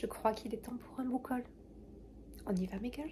Je crois qu'il est temps pour un book haul. On y va, mes girls?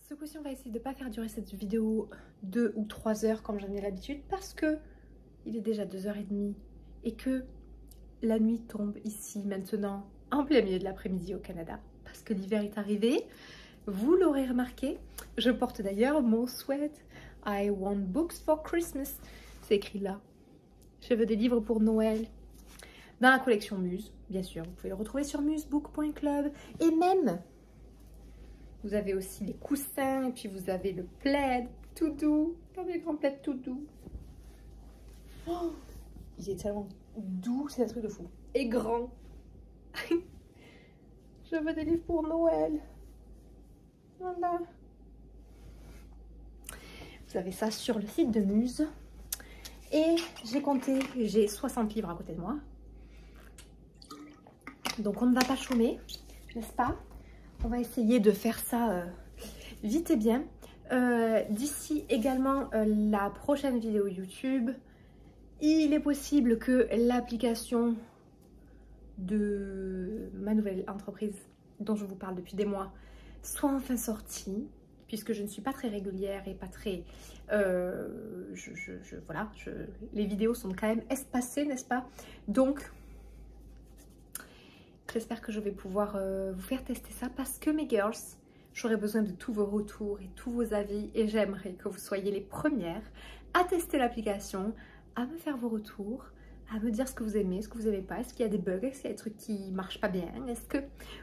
Ce coup-ci, on va essayer de ne pas faire durer cette vidéo 2 ou 3 heures comme j'en ai l'habitude parce que il est déjà 2h30 et que la nuit tombe ici maintenant en plein milieu de l'après-midi au Canada parce que l'hiver est arrivé. Vous l'aurez remarqué, je porte d'ailleurs mon sweat I want books for Christmas. C'est écrit là. Je veux des livres pour Noël. Dans la collection Muse, bien sûr. Vous pouvez le retrouver sur musebook.club et même... Vous avez aussi les coussins et puis vous avez le plaid tout doux. Comme les grands plaids tout doux. Oh, il est tellement doux, c'est un truc de fou. Et grand. Je veux des livres pour Noël. Voilà. Vous avez ça sur le site de Muse. Et j'ai compté, j'ai 60 livres à côté de moi. Donc on ne va pas chômer, n'est-ce pas? On va essayer de faire ça vite et bien. D'ici également la prochaine vidéo YouTube, il est possible que l'application de ma nouvelle entreprise dont je vous parle depuis des mois soit enfin sortie, puisque je ne suis pas très régulière et pas très... voilà, les vidéos sont quand même espacées, n'est-ce pas? Donc... j'espère que je vais pouvoir vous faire tester ça parce que mes girls, j'aurai besoin de tous vos retours et tous vos avis et j'aimerais que vous soyez les premières à tester l'application, à me faire vos retours, à me dire ce que vous aimez, ce que vous n'aimez pas, est-ce qu'il y a des bugs, est-ce qu'il y a des trucs qui ne marchent pas bien, est-ce que...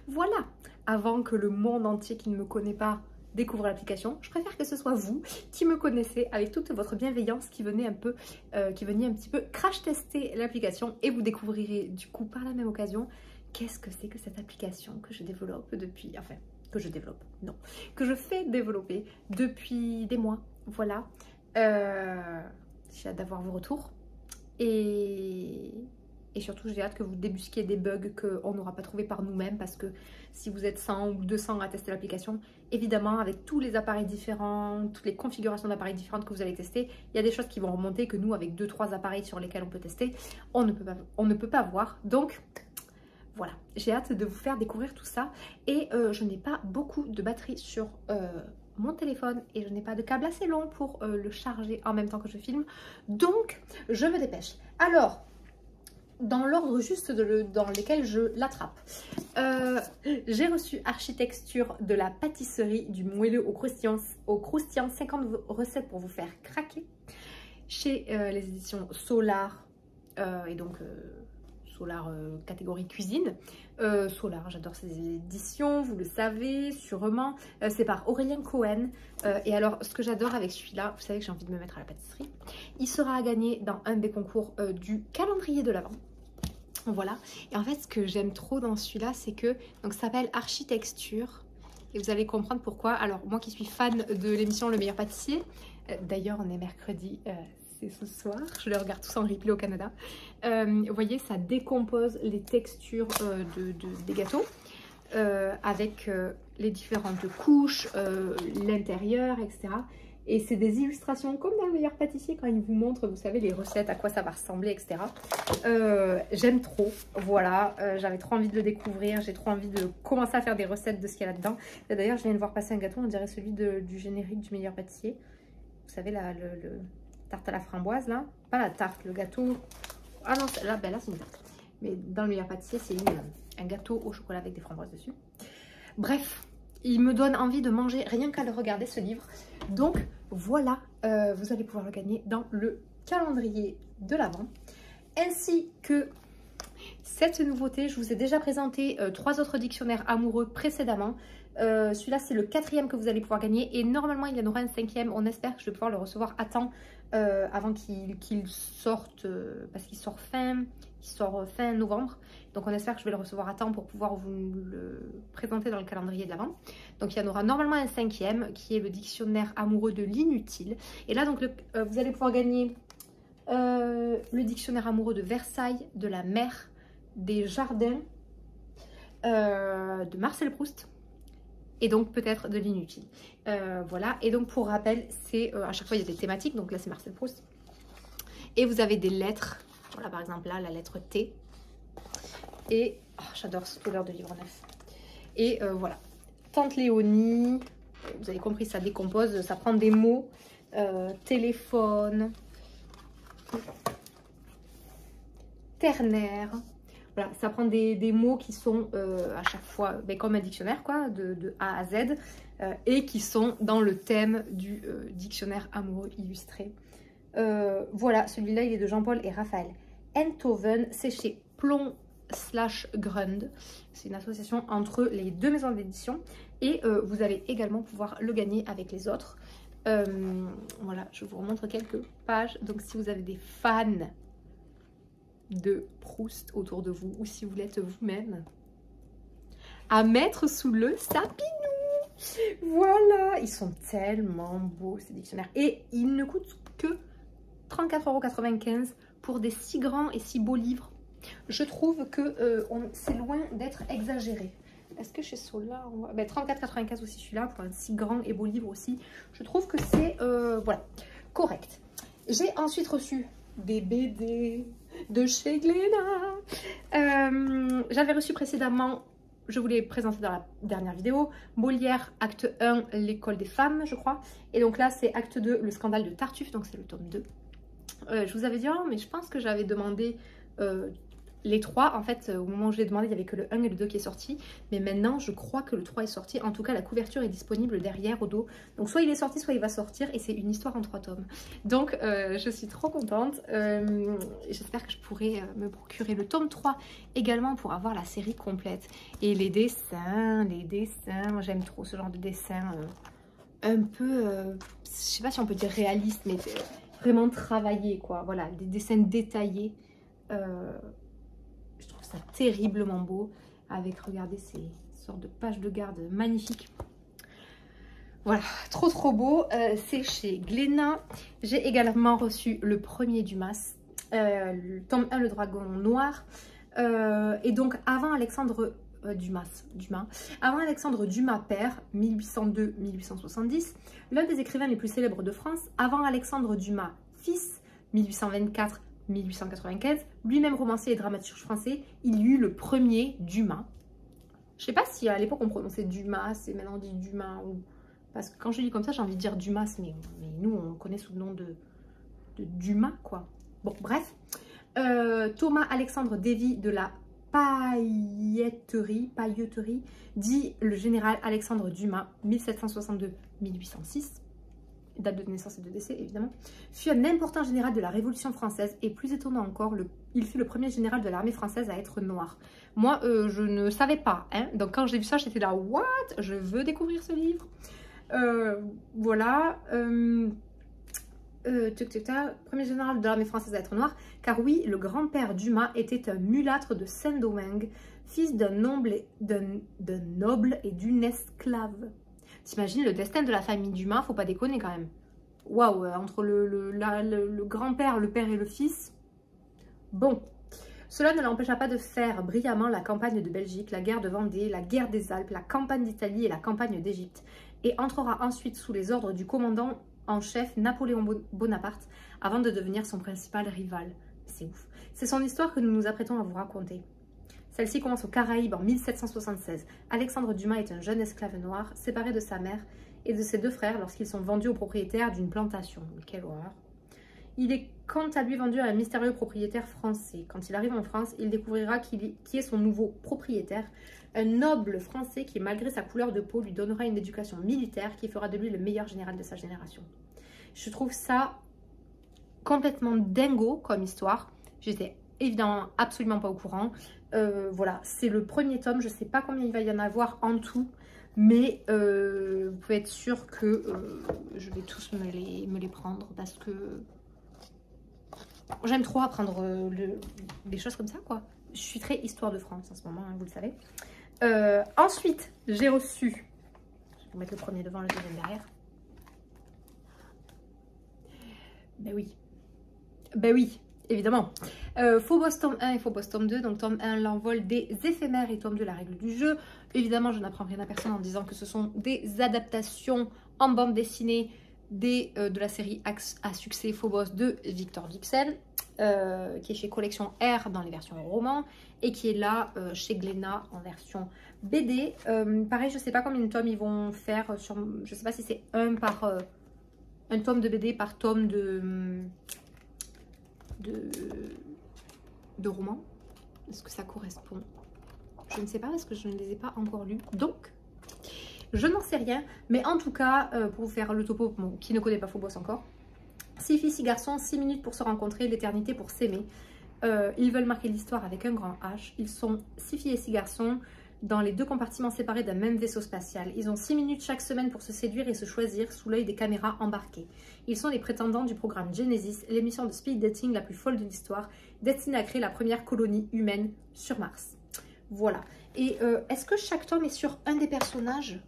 Voilà, avant que le monde entier qui ne me connaît pas découvre l'application, je préfère que ce soit vous qui me connaissez avec toute votre bienveillance qui veniez un petit peu crash tester l'application et vous découvrirez du coup par la même occasion qu'est-ce que c'est que cette application que je développe depuis, enfin, que je développe, non, que je fais développer depuis des mois, voilà. J'ai hâte d'avoir vos retours et surtout j'ai hâte que vous débusquiez des bugs qu'on n'aura pas trouvé par nous-mêmes parce que si vous êtes 100 ou 200 à tester l'application, évidemment avec tous les appareils différents, toutes les configurations d'appareils différentes que vous allez tester, il y a des choses qui vont remonter que nous avec 2-3 appareils sur lesquels on peut tester, on ne peut pas voir. Donc voilà, j'ai hâte de vous faire découvrir tout ça et je n'ai pas beaucoup de batterie sur mon téléphone et je n'ai pas de câble assez long pour le charger en même temps que je filme, donc je me dépêche. Alors, dans l'ordre juste dans lequel je l'attrape, j'ai reçu Architecture de la pâtisserie du moelleux au croustillant 50 recettes pour vous faire craquer chez les éditions Solar et donc... Solar catégorie cuisine. Solar, j'adore ces éditions, vous le savez sûrement. C'est par Aurélien Cohen. Et alors, ce que j'adore avec celui-là, vous savez que j'ai envie de me mettre à la pâtisserie. Il sera à gagner dans un des concours du calendrier de l'Avent. Voilà. Et en fait, ce que j'aime trop dans celui-là, c'est que donc ça s'appelle Architecture. Et vous allez comprendre pourquoi. Alors, moi qui suis fan de l'émission Le Meilleur Pâtissier, d'ailleurs, on est mercredi... c'est ce soir, je les regarde tous en replay au Canada. Vous voyez, ça décompose les textures des gâteaux avec les différentes couches, l'intérieur, etc. Et c'est des illustrations comme dans Le Meilleur Pâtissier quand il vous montre, vous savez, les recettes, à quoi ça va ressembler, etc. J'aime trop, voilà, j'avais trop envie de le découvrir, j'ai trop envie de commencer à faire des recettes de ce qu'il y a là-dedans. D'ailleurs, je viens de voir passer un gâteau, on dirait celui du générique du Meilleur Pâtissier. Vous savez, là, le tarte à la framboise, là. Pas la tarte, le gâteau. Ah non, là, ben là c'est une tarte. Mais dans Le Meilleur Pâtissier, c'est un gâteau au chocolat avec des framboises dessus. Bref, il me donne envie de manger rien qu'à le regarder, ce livre. Donc, voilà, vous allez pouvoir le gagner dans le calendrier de l'Avent. Ainsi que cette nouveauté, je vous ai déjà présenté 3 autres dictionnaires amoureux précédemment. Celui-là, c'est le 4e que vous allez pouvoir gagner. Et normalement, il y en aura un 5e. On espère que je vais pouvoir le recevoir à temps avant qu'il sorte, parce qu'il sort fin novembre. Donc, on espère que je vais le recevoir à temps pour pouvoir vous le présenter dans le calendrier de l'Avent. Donc, il y en aura normalement un 5e qui est le dictionnaire amoureux de l'inutile. Et là, donc, vous allez pouvoir gagner le dictionnaire amoureux de Versailles, de la mer, des jardins, de Marcel Proust. Et donc peut-être de l'inutile. Voilà, et donc pour rappel, c'est à chaque fois il y a des thématiques, donc là c'est Marcel Proust. Et vous avez des lettres, voilà par exemple là la lettre T. Et oh, j'adore cette couleur de livre neuf. Et voilà, Tante Léonie, vous avez compris, ça décompose, ça prend des mots, téléphone, ternaire. Voilà, ça prend des mots qui sont à chaque fois comme un dictionnaire, quoi, de A à Z, et qui sont dans le thème du dictionnaire amoureux illustré. Voilà, celui-là, il est de Jean-Paul et Raphaël Enthoven, c'est chez Plon/Grund. C'est une association entre les 2 maisons d'édition, et vous allez également pouvoir le gagner avec les autres. Voilà, je vous remontre quelques pages. Donc, si vous avez des fans de Proust autour de vous, ou si vous l'êtes vous-même, à mettre sous le sapinou. Voilà, ils sont tellement beaux ces dictionnaires, et ils ne coûtent que 34,95 € pour des si grands et si beaux livres. Je trouve que c'est loin d'être exagéré. Est-ce que chez Solar, on va... 34,95 € aussi celui-là, pour un si grand et beau livre aussi. Je trouve que c'est voilà, correct. J'ai ensuite reçu des BD de chez Glénat. J'avais reçu précédemment, je vous l'ai présenté dans la dernière vidéo, Molière, acte 1, l'école des femmes, je crois. Et donc là, c'est acte 2, le scandale de Tartuffe, donc c'est le tome 2. Je vous avais dit, oh, mais je pense que j'avais demandé les 3. En fait, au moment où je l'ai demandé, il n'y avait que le 1 et le 2 qui est sorti. Mais maintenant, je crois que le 3 est sorti. En tout cas, la couverture est disponible derrière, au dos. Donc, soit il est sorti, soit il va sortir. Et c'est une histoire en 3 tomes. Donc, je suis trop contente. J'espère que je pourrai me procurer le tome 3 également pour avoir la série complète. Et les dessins, moi j'aime trop ce genre de dessin un peu, je sais pas si on peut dire réaliste, mais vraiment travaillé, quoi. Voilà, des dessins détaillés. Je trouve ça terriblement beau, avec, regardez, ces sortes de pages de garde magnifiques. Voilà, trop beau. C'est chez Glénat. J'ai également reçu le premier Dumas, le tome 1, le dragon noir. Et donc, avant Alexandre avant Alexandre Dumas père, 1802-1870, l'un des écrivains les plus célèbres de France. Avant Alexandre Dumas fils, 1824-1895, lui-même romancier et dramaturge français, il y eut le premier Dumas. Je ne sais pas si à l'époque on prononçait Dumas et maintenant on dit Dumas, ou... parce que quand je dis comme ça j'ai envie de dire Dumas, mais nous on le connaît sous le nom de Dumas, quoi. Bon, bref. Thomas Alexandre Davy de la pailletterie, dit le général Alexandre Dumas, 1762-1806, date de naissance et de décès évidemment, fut un important général de la Révolution française, et plus étonnant encore, il fut le premier général de l'armée française à être noir. Moi, je ne savais pas, hein. Donc quand j'ai vu ça, j'étais là, what? Je veux découvrir ce livre. Voilà. Premier général de l'armée française à être noir, car oui, le grand-père Dumas était un mulâtre de Saint-Domingue, fils d'un noble et d'une esclave. T'imagines le destin de la famille Dumas, faut pas déconner quand même. Waouh, entre le grand-père, le père et le fils. Bon, cela ne l'empêcha pas de faire brillamment la campagne de Belgique, la guerre de Vendée, la guerre des Alpes, la campagne d'Italie et la campagne d'Égypte, et entrera ensuite sous les ordres du commandant en chef Napoléon Bonaparte avant de devenir son principal rival. C'est ouf. C'est son histoire que nous nous apprêtons à vous raconter. Celle-ci commence aux Caraïbes en 1776. Alexandre Dumas est un jeune esclave noir séparé de sa mère et de ses deux frères lorsqu'ils sont vendus aux propriétaires d'une plantation. Quelle horreur! Il est quant à lui vendu à un mystérieux propriétaire français. Quand il arrive en France, il découvrira qui est son nouveau propriétaire, un noble français qui, malgré sa couleur de peau, lui donnera une éducation militaire qui fera de lui le meilleur général de sa génération. Je trouve ça complètement dingo comme histoire. J'étais évidemment absolument pas au courant. Voilà, c'est le premier tome. Je sais pas combien il va y en avoir en tout, mais vous pouvez être sûr que je vais tous me les prendre parce que j'aime trop apprendre des choses comme ça, quoi. Je suis très histoire de France en ce moment, hein, vous le savez. Ensuite, j'ai reçu... Je vais vous mettre le premier devant, le deuxième derrière. Ben oui. Ben oui, évidemment. Phobos tome 1 et Phobos tome 2. Donc tome 1, l'envol des éphémères et tome 2, la règle du jeu. Évidemment, je n'apprends rien à personne en disant que ce sont des adaptations en bande dessinée de la série à succès Phobos de Victor Dixon, qui est chez Collection R dans les versions romans et qui est là chez Glénat en version BD. Pareil, je ne sais pas combien de tomes ils vont faire. Je ne sais pas si c'est un tome de BD par tome de roman. Est-ce que ça correspond? Je ne sais pas parce que je ne les ai pas encore lus. Donc, je n'en sais rien. Mais en tout cas, pour vous faire le topo, bon, qui ne connaît pas Phobos encore, 6 filles, 6 garçons, 6 minutes pour se rencontrer, l'éternité pour s'aimer. Ils veulent marquer l'histoire avec un grand H. Ils sont 6 filles et 6 garçons dans les 2 compartiments séparés d'un même vaisseau spatial. Ils ont 6 minutes chaque semaine pour se séduire et se choisir sous l'œil des caméras embarquées. Ils sont les prétendants du programme Genesis, l'émission de speed dating la plus folle de l'histoire, destinée à créer la première colonie humaine sur Mars. Voilà. Et est-ce que chaque tome est sur un des personnages?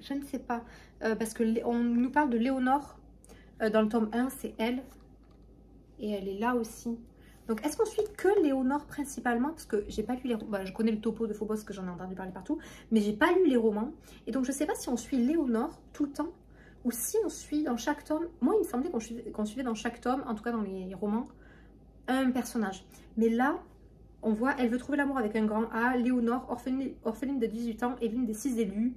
Je ne sais pas. Parce qu'on nous parle de Léonore. Dans le tome 1, c'est elle. Et elle est là aussi. Donc, est-ce qu'on suit que Léonore principalement? Parce que j'ai pas lu les... Bah, je connais le topo de Phobos, que j'en ai entendu parler partout. Mais j'ai pas lu les romans. Et donc, je sais pas si on suit Léonore tout le temps. Ou si on suit dans chaque tome... Moi, il me semblait qu'on suivait dans chaque tome, en tout cas dans les romans, un personnage. Mais là, on voit, elle veut trouver l'amour avec un grand A. Léonore, orpheline de 18 ans, et l'une des 6 élus.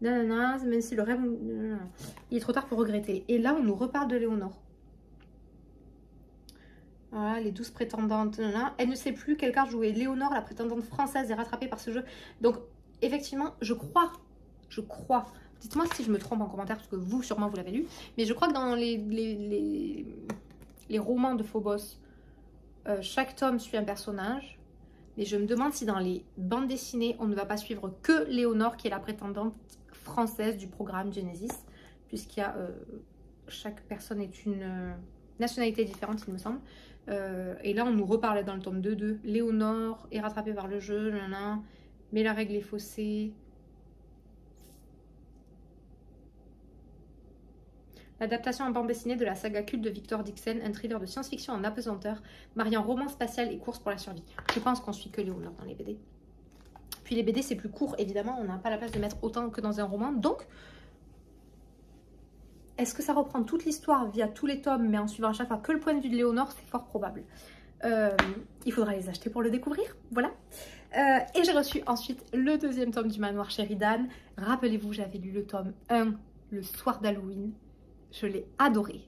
Nanana, même si le rêve... Nanana. Il est trop tard pour regretter. Et là, on nous reparle de Léonore. Voilà, les 12 prétendantes. Nanana. Elle ne sait plus quelle carte jouer. Léonore, la prétendante française, est rattrapée par ce jeu. Donc, effectivement, je crois. Dites-moi si je me trompe en commentaire, parce que vous, sûrement, vous l'avez lu. Mais je crois que dans les romans de Phobos, chaque tome suit un personnage. Mais je me demande si dans les bandes dessinées, on ne va pas suivre que Léonore, qui est la prétendante française du programme Genesis, puisqu'il y a chaque personne est une nationalité différente, il me semble. Et là, on nous reparlait dans le tome 2 de Léonore est rattrapée par le jeu, nanana, mais la règle est faussée. L'adaptation en bande dessinée de la saga culte de Victor Dixon, un thriller de science-fiction en apesanteur, mariant roman spatial et course pour la survie. Je pense qu'on suit que Léonore dans les BD. Puis les BD, c'est plus court, évidemment, on n'a pas la place de mettre autant que dans un roman. Donc, est-ce que ça reprend toute l'histoire via tous les tomes, mais en suivant à chaque fois que le point de vue de Léonore? C'est fort probable. Il faudra les acheter pour le découvrir, voilà. Et j'ai reçu ensuite le deuxième tome du Manoir Sheridan. Rappelez-vous, j'avais lu le tome 1 le soir d'Halloween. Je l'ai adoré.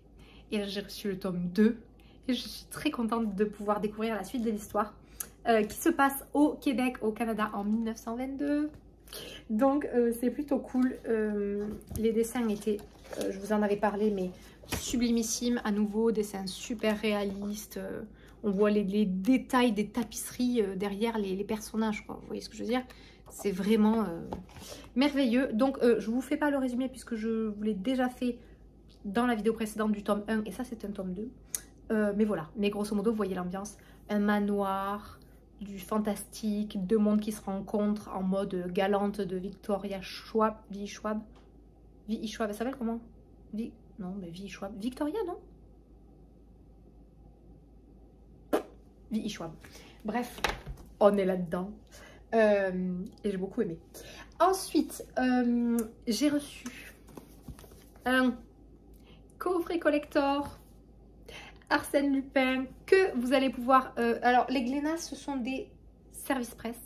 Et là, j'ai reçu le tome 2. Et je suis très contente de pouvoir découvrir la suite de l'histoire. Qui se passe au Québec, au Canada, en 1922. Donc, c'est plutôt cool. Les dessins étaient, je vous en avais parlé, mais sublimissimes. À nouveau, dessins super réalistes. On voit les détails des tapisseries derrière les personnages, quoi. Vous voyez ce que je veux dire? C'est vraiment merveilleux. Donc, je ne vous fais pas le résumé puisque je vous l'ai déjà fait dans la vidéo précédente du tome 1. Et ça, c'est un tome 2. Mais voilà. Mais grosso modo, vous voyez l'ambiance. Un manoir, du fantastique, 2 mondes qui se rencontrent en mode galante de Victoria Schwab. Vi Schwab, elle s'appelle comment? Non, mais Vi Schwab. Victoria, non? Vi Schwab. Bref, on est là-dedans. Et j'ai beaucoup aimé. Ensuite, j'ai reçu un coffret collector Arsène Lupin que vous allez pouvoir... alors, les Glénat, ce sont des services presse.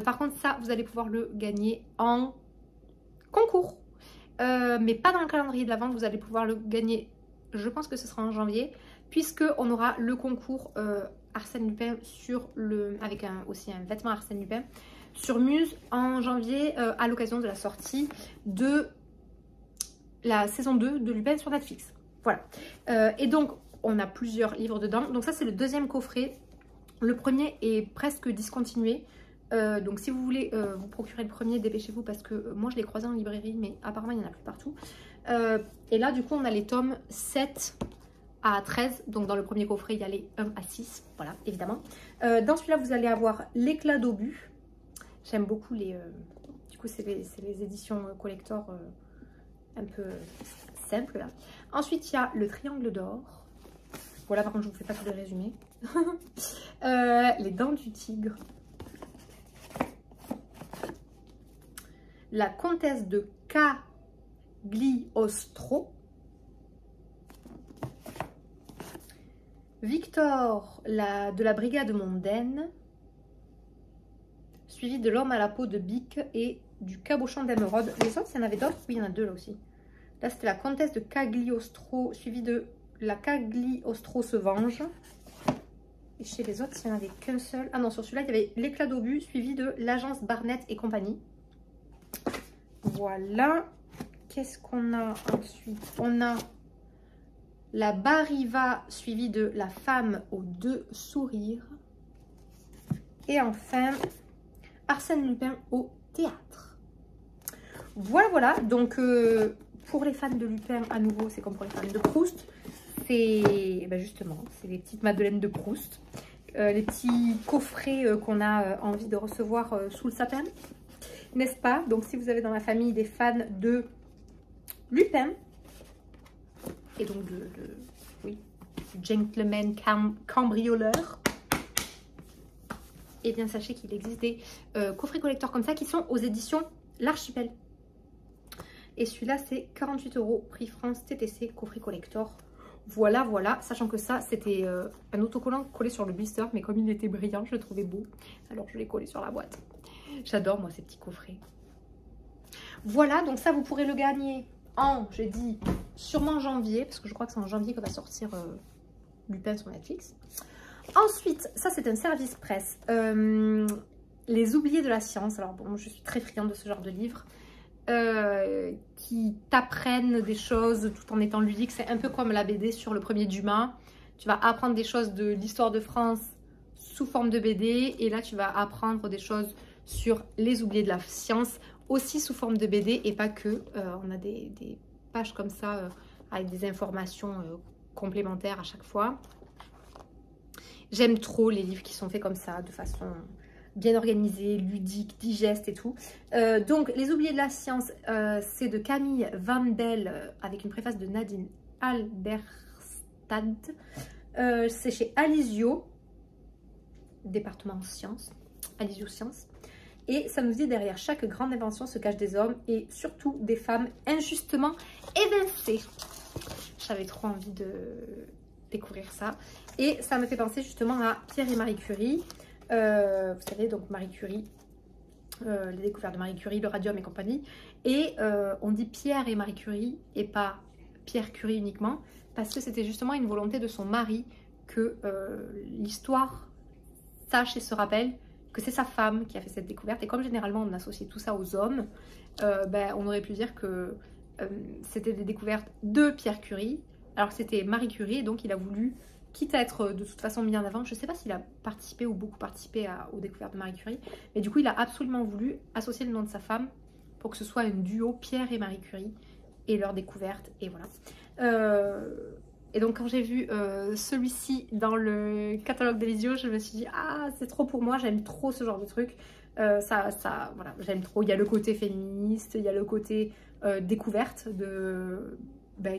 Par contre, ça, vous allez pouvoir le gagner en concours. Mais pas dans le calendrier de la vente. Vous allez pouvoir le gagner, je pense que ce sera en janvier, puisqu'on aura le concours Arsène Lupin sur avec aussi un vêtement Arsène Lupin sur Muse en janvier à l'occasion de la sortie de la saison 2 de Lupin sur Netflix. Voilà. Et donc, on a plusieurs livres dedans. Donc ça, c'est le deuxième coffret. Le premier est presque discontinué. Donc si vous voulez vous procurer le premier, dépêchez-vous parce que moi je l'ai croisé en librairie, mais apparemment il n'y en a plus partout. Et là du coup on a les tomes 7 à 13, donc dans le premier coffret il y a les 1 à 6, voilà évidemment. Dans celui-là vous allez avoir l'éclat d'obus. J'aime beaucoup les... du coup c'est les éditions collector un peu simples là. Ensuite il y a le triangle d'or. Voilà, par contre je ne vous fais pas tout le résumé. Les dents du tigre. La comtesse de Cagliostro. Victor de la brigade mondaine. Suivi de l'homme à la peau de bique et du cabochon d'émeraude. Les autres, il y en avait d'autres? Oui, il y en a deux là aussi. Là, c'était la comtesse de Cagliostro, suivi de la Cagliostro se venge. Et chez les autres, il n'y en avait qu'un seul. Ah non, sur celui-là, il y avait l'éclat d'obus, suivi de l'agence Barnett et compagnie. Voilà. Qu'est-ce qu'on a ensuite? On a la Bariva, suivie de la femme aux deux sourires. Et enfin, Arsène Lupin au théâtre. Voilà, voilà. Donc, pour les fans de Lupin, à nouveau, c'est comme pour les fans de Proust. C'est ben justement, c'est les petites madeleines de Proust. Les petits coffrets qu'on a envie de recevoir sous le sapin. N'est-ce pas? Donc, si vous avez dans la famille des fans de Lupin, et donc oui, gentleman cambrioleur, et bien sachez qu'il existe des coffrets collector comme ça qui sont aux éditions L'Archipel. Et celui-là, c'est 48 €, prix France TTC, coffret collector. Voilà, voilà, sachant que ça, c'était un autocollant collé sur le blister, mais comme il était brillant, je le trouvais beau. Alors, je l'ai collé sur la boîte. J'adore, moi, ces petits coffrets. Voilà, donc ça, vous pourrez le gagner en, j'ai dit, sûrement janvier, parce que je crois que c'est en janvier que va sortir Lupin sur Netflix. Ensuite, ça, c'est un service presse. Les oubliés de la science. Alors, bon, je suis très friande de ce genre de livre. Qui t'apprennent des choses tout en étant ludique. C'est un peu comme la BD sur le premier Dumas. Tu vas apprendre des choses de l'histoire de France sous forme de BD. Et là, tu vas apprendre des choses sur les oubliés de la science aussi sous forme de BD et pas que. On a des pages comme ça avec des informations complémentaires à chaque fois. J'aime trop les livres qui sont faits comme ça, de façon bien organisée, ludique, digeste et tout. Donc, Les oubliés de la science, c'est de Camille Vandel avec une préface de Nadine Alberstad. C'est chez Alizio, département sciences, Alizio Sciences. Et ça nous dit derrière chaque grande invention se cachent des hommes et surtout des femmes injustement évincées. J'avais trop envie de découvrir ça. Et ça me fait penser justement à Pierre et Marie Curie. Vous savez, donc Marie Curie, les découvertes de Marie Curie, le radium et compagnie. Et on dit Pierre et Marie Curie et pas Pierre Curie uniquement parce que c'était justement une volonté de son mari que l'histoire sache et se rappelle que c'est sa femme qui a fait cette découverte. Et comme généralement on associe tout ça aux hommes, ben, on aurait pu dire que c'était des découvertes de Pierre Curie alors que c'était Marie Curie, et donc il a voulu, quitte à être de toute façon mis en avant, je ne sais pas s'il a participé ou beaucoup participé aux découvertes de Marie Curie, mais du coup il a absolument voulu associer le nom de sa femme pour que ce soit un duo Pierre et Marie Curie et leur découverte, et voilà. Et donc quand j'ai vu celui-ci dans le catalogue d'Elisio, je me suis dit ah c'est trop pour moi, j'aime trop ce genre de truc. Voilà, j'aime trop. Il y a le côté féministe, il y a le côté découverte de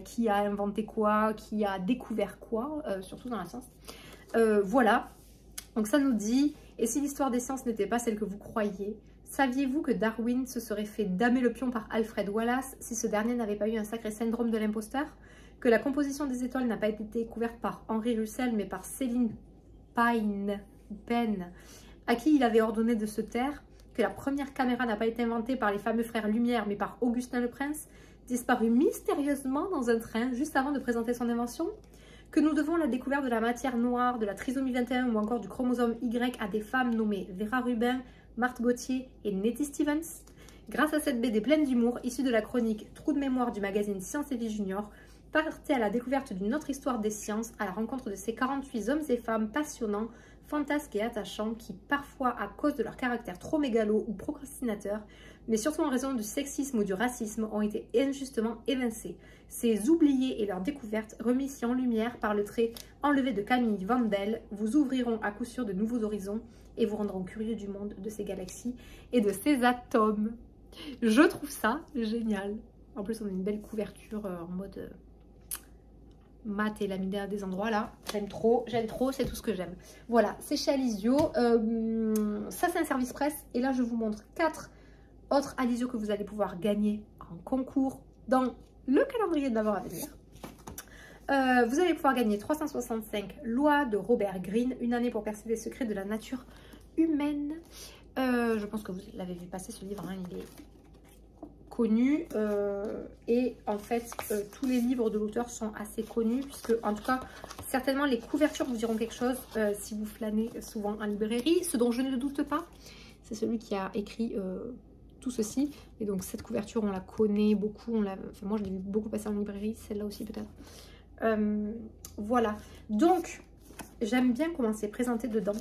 qui a inventé quoi, qui a découvert quoi, surtout dans la science. Voilà, donc ça nous dit, et si l'histoire des sciences n'était pas celle que vous croyez, saviez-vous que Darwin se serait fait damer le pion par Alfred Wallace si ce dernier n'avait pas eu un sacré syndrome de l'imposteur? que la composition des étoiles n'a pas été découverte par Henri Russell, mais par Céline Penn, à qui il avait ordonné de se taire, que la première caméra n'a pas été inventée par les fameux frères Lumière, mais par Augustin Le Prince, disparu mystérieusement dans un train juste avant de présenter son invention, que nous devons la découverte de la matière noire, de la trisomie 21 ou encore du chromosome Y à des femmes nommées Vera Rubin, Marthe Gauthier et Nettie Stevens. Grâce à cette BD pleine d'humour, issue de la chronique Trou de mémoire du magazine Science et Vie Junior, partez à la découverte d'une autre histoire des sciences, à la rencontre de ces 48 hommes et femmes passionnants, fantasques et attachants qui, parfois à cause de leur caractère trop mégalo ou procrastinateur, mais surtout en raison du sexisme ou du racisme, ont été injustement évincés. Ces oubliés et leurs découvertes, remis ici en lumière par le trait enlevé de Camille Vandel, vous ouvriront à coup sûr de nouveaux horizons et vous rendront curieux du monde, de ces galaxies et de ces atomes. Je trouve ça génial. En plus, on a une belle couverture en mode mat et laminé à des endroits là. J'aime trop, c'est tout ce que j'aime. Voilà, c'est chez Alizio. Ça, c'est un service presse. Et là, je vous montre 4 autres Alizio que vous allez pouvoir gagner en concours dans le calendrier de l'Avent à venir. Vous allez pouvoir gagner 365 lois de Robert Greene, une année pour percer les secrets de la nature humaine. Je pense que vous l'avez vu passer ce livre, hein, il est connu et en fait tous les livres de l'auteur sont assez connus puisque en tout cas certainement les couvertures vous diront quelque chose si vous flânez souvent en librairie. Ce dont je ne doute pas, c'est celui qui a écrit tout ceci et donc cette couverture on la connaît beaucoup, enfin, moi je l'ai vu beaucoup passer en librairie, celle-là aussi peut-être. Voilà, donc j'aime bien comment c'est présenté dedans.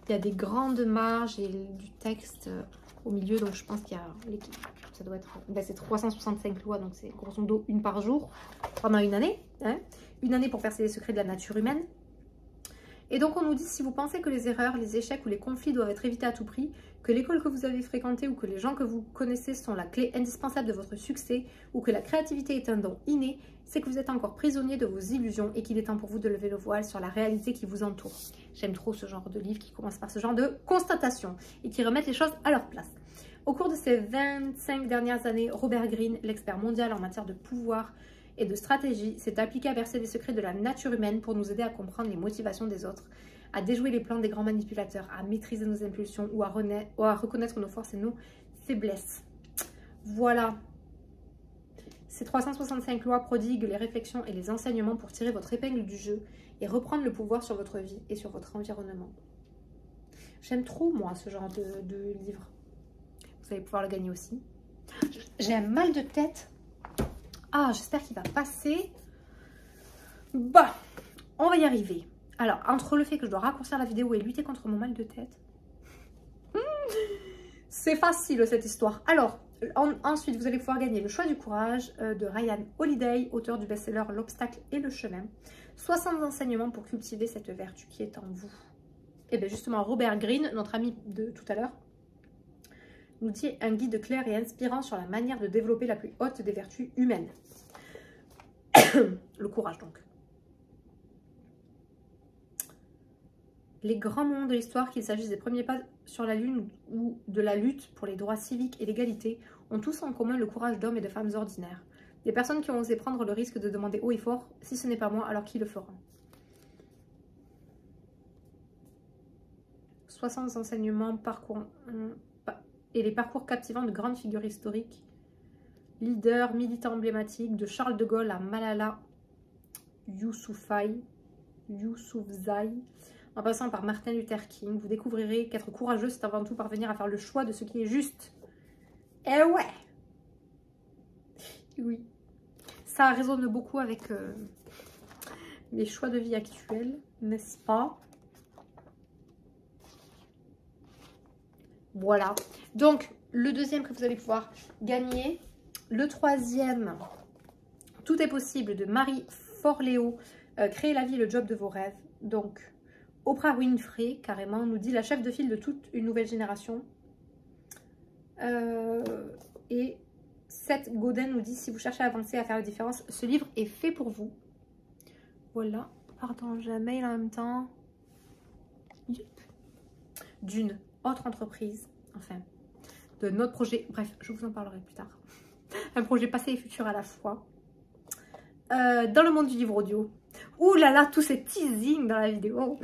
Il y a des grandes marges et du texte au milieu, donc je pense qu'il y a l'équipe. Ça doit être, ben c'est 365 lois, donc c'est grosso modo une par jour pendant une année. Hein, une année pour percer les secrets de la nature humaine. Et donc on nous dit, si vous pensez que les erreurs, les échecs ou les conflits doivent être évités à tout prix, que l'école que vous avez fréquentée ou que les gens que vous connaissez sont la clé indispensable de votre succès, ou que la créativité est un don inné, c'est que vous êtes encore prisonnier de vos illusions et qu'il est temps pour vous de lever le voile sur la réalité qui vous entoure. J'aime trop ce genre de livre qui commence par ce genre de constatation et qui remettent les choses à leur place. Au cours de ces 25 dernières années, Robert Greene, l'expert mondial en matière de pouvoir et de stratégie, s'est appliqué à percer les secrets de la nature humaine pour nous aider à comprendre les motivations des autres, à déjouer les plans des grands manipulateurs, à maîtriser nos impulsions ou à reconnaître nos forces et nos faiblesses. Voilà. Ces 365 lois prodiguent les réflexions et les enseignements pour tirer votre épingle du jeu et reprendre le pouvoir sur votre vie et sur votre environnement. J'aime trop, moi, ce genre de livre. Vous allez pouvoir le gagner aussi. J'ai un mal de tête. Ah, j'espère qu'il va passer. Bah, on va y arriver. Alors, entre le fait que je dois raccourcir la vidéo et lutter contre mon mal de tête, c'est facile cette histoire. Alors, ensuite, vous allez pouvoir gagner Le choix du courage de Ryan Holiday, auteur du best-seller L'obstacle et le chemin. 60 enseignements pour cultiver cette vertu qui est en vous. Et bien justement, Robert Greene, notre ami de tout à l'heure, nous dit un guide clair et inspirant sur la manière de développer la plus haute des vertus humaines. Le courage donc. Les grands moments de l'histoire, qu'il s'agisse des premiers pas sur la Lune ou de la lutte pour les droits civiques et l'égalité, ont tous en commun le courage d'hommes et de femmes ordinaires. Des personnes qui ont osé prendre le risque de demander haut et fort, si ce n'est pas moi, alors qui le fera? 60 enseignements, parcours... et les parcours captivants de grandes figures historiques, leaders, militants emblématiques, de Charles de Gaulle à Malala Yousafzai, en passant par Martin Luther King. Vous découvrirez qu'être courageux, c'est avant tout parvenir à faire le choix de ce qui est juste. Eh ouais! Oui. Ça résonne beaucoup avec mes choix de vie actuels, n'est-ce pas? Voilà. Donc, le deuxième que vous allez pouvoir gagner. Le troisième, Tout est possible de Marie Forleo. Créer la vie et le job de vos rêves. Donc, Oprah Winfrey, carrément, nous dit la chef de file de toute une nouvelle génération. Et Seth Godin nous dit, si vous cherchez à avancer, à faire la différence, ce livre est fait pour vous. Voilà. Pardon, j'ai un mail en même temps. D'une autre entreprise, enfin, de notre projet. Bref, je vous en parlerai plus tard. Un projet passé et futur à la fois. dans le monde du livre audio. Ouh là là, tous ces teasing dans la vidéo.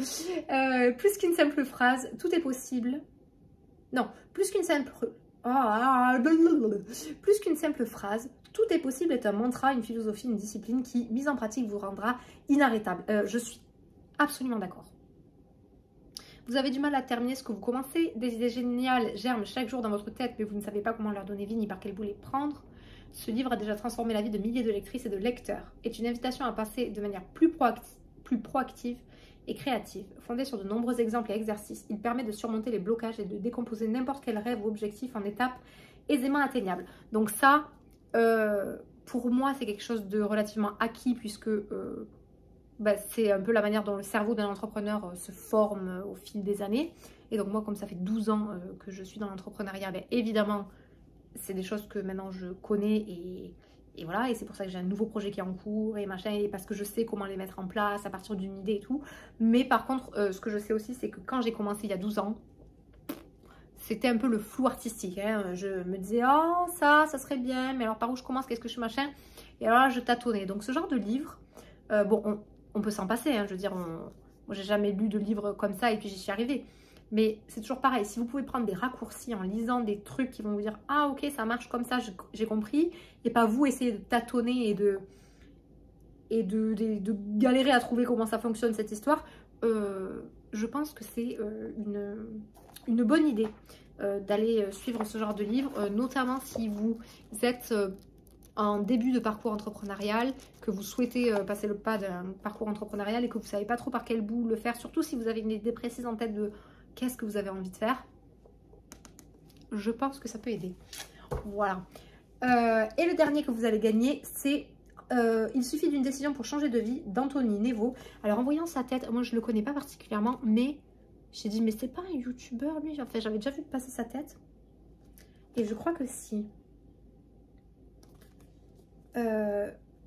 Plus qu'une simple phrase, tout est possible. Non, plus qu'une simple... plus qu'une simple phrase, tout est possible est un mantra, une philosophie, une discipline qui, mise en pratique, vous rendra inarrêtable. Je suis absolument d'accord. Vous avez du mal à terminer ce que vous commencez. Des idées géniales germent chaque jour dans votre tête, mais vous ne savez pas comment leur donner vie ni par quel bout les prendre. Ce livre a déjà transformé la vie de milliers de lectrices et de lecteurs. Est une invitation à passer de manière plus proactive et créative. Fondé sur de nombreux exemples et exercices, il permet de surmonter les blocages et de décomposer n'importe quel rêve ou objectif en étapes aisément atteignables. Donc ça, pour moi, c'est quelque chose de relativement acquis puisque c'est un peu la manière dont le cerveau d'un entrepreneur se forme au fil des années. Et donc moi, comme ça fait 12 ans que je suis dans l'entrepreneuriat, évidemment, c'est des choses que maintenant je connais et voilà. Et c'est pour ça que j'ai un nouveau projet qui est en cours et machin, et parce que je sais comment les mettre en place à partir d'une idée et tout. Mais par contre, ce que je sais aussi, c'est que quand j'ai commencé il y a 12 ans, c'était un peu le flou artistique. Hein. Je me disais, oh ça serait bien, mais alors par où je commence, qu'est-ce que je fais, machin. Et alors là, je tâtonnais. Donc ce genre de livre, bon, on peut s'en passer. Hein. Je veux dire, moi j'ai jamais lu de livre comme ça et puis j'y suis arrivée. Mais c'est toujours pareil, si vous pouvez prendre des raccourcis en lisant des trucs qui vont vous dire « Ah ok, ça marche comme ça, j'ai compris », et pas vous essayer de tâtonner et de galérer à trouver comment ça fonctionne cette histoire, je pense que c'est une bonne idée d'aller suivre ce genre de livre, notamment si vous êtes en début de parcours entrepreneurial, que vous souhaitez passer le pas d'un parcours entrepreneurial et que vous ne savez pas trop par quel bout le faire, surtout si vous avez une idée précise en tête de qu'est-ce que vous avez envie de faire. Je pense que ça peut aider. Voilà. Et le dernier que vous allez gagner, c'est Il suffit d'une décision pour changer de vie d'Anthony Nevo. Alors en voyant sa tête, moi je ne le connais pas particulièrement, mais j'ai dit mais c'est pas un youtubeur lui. Enfin, j'avais déjà vu passer sa tête. Et je crois que si.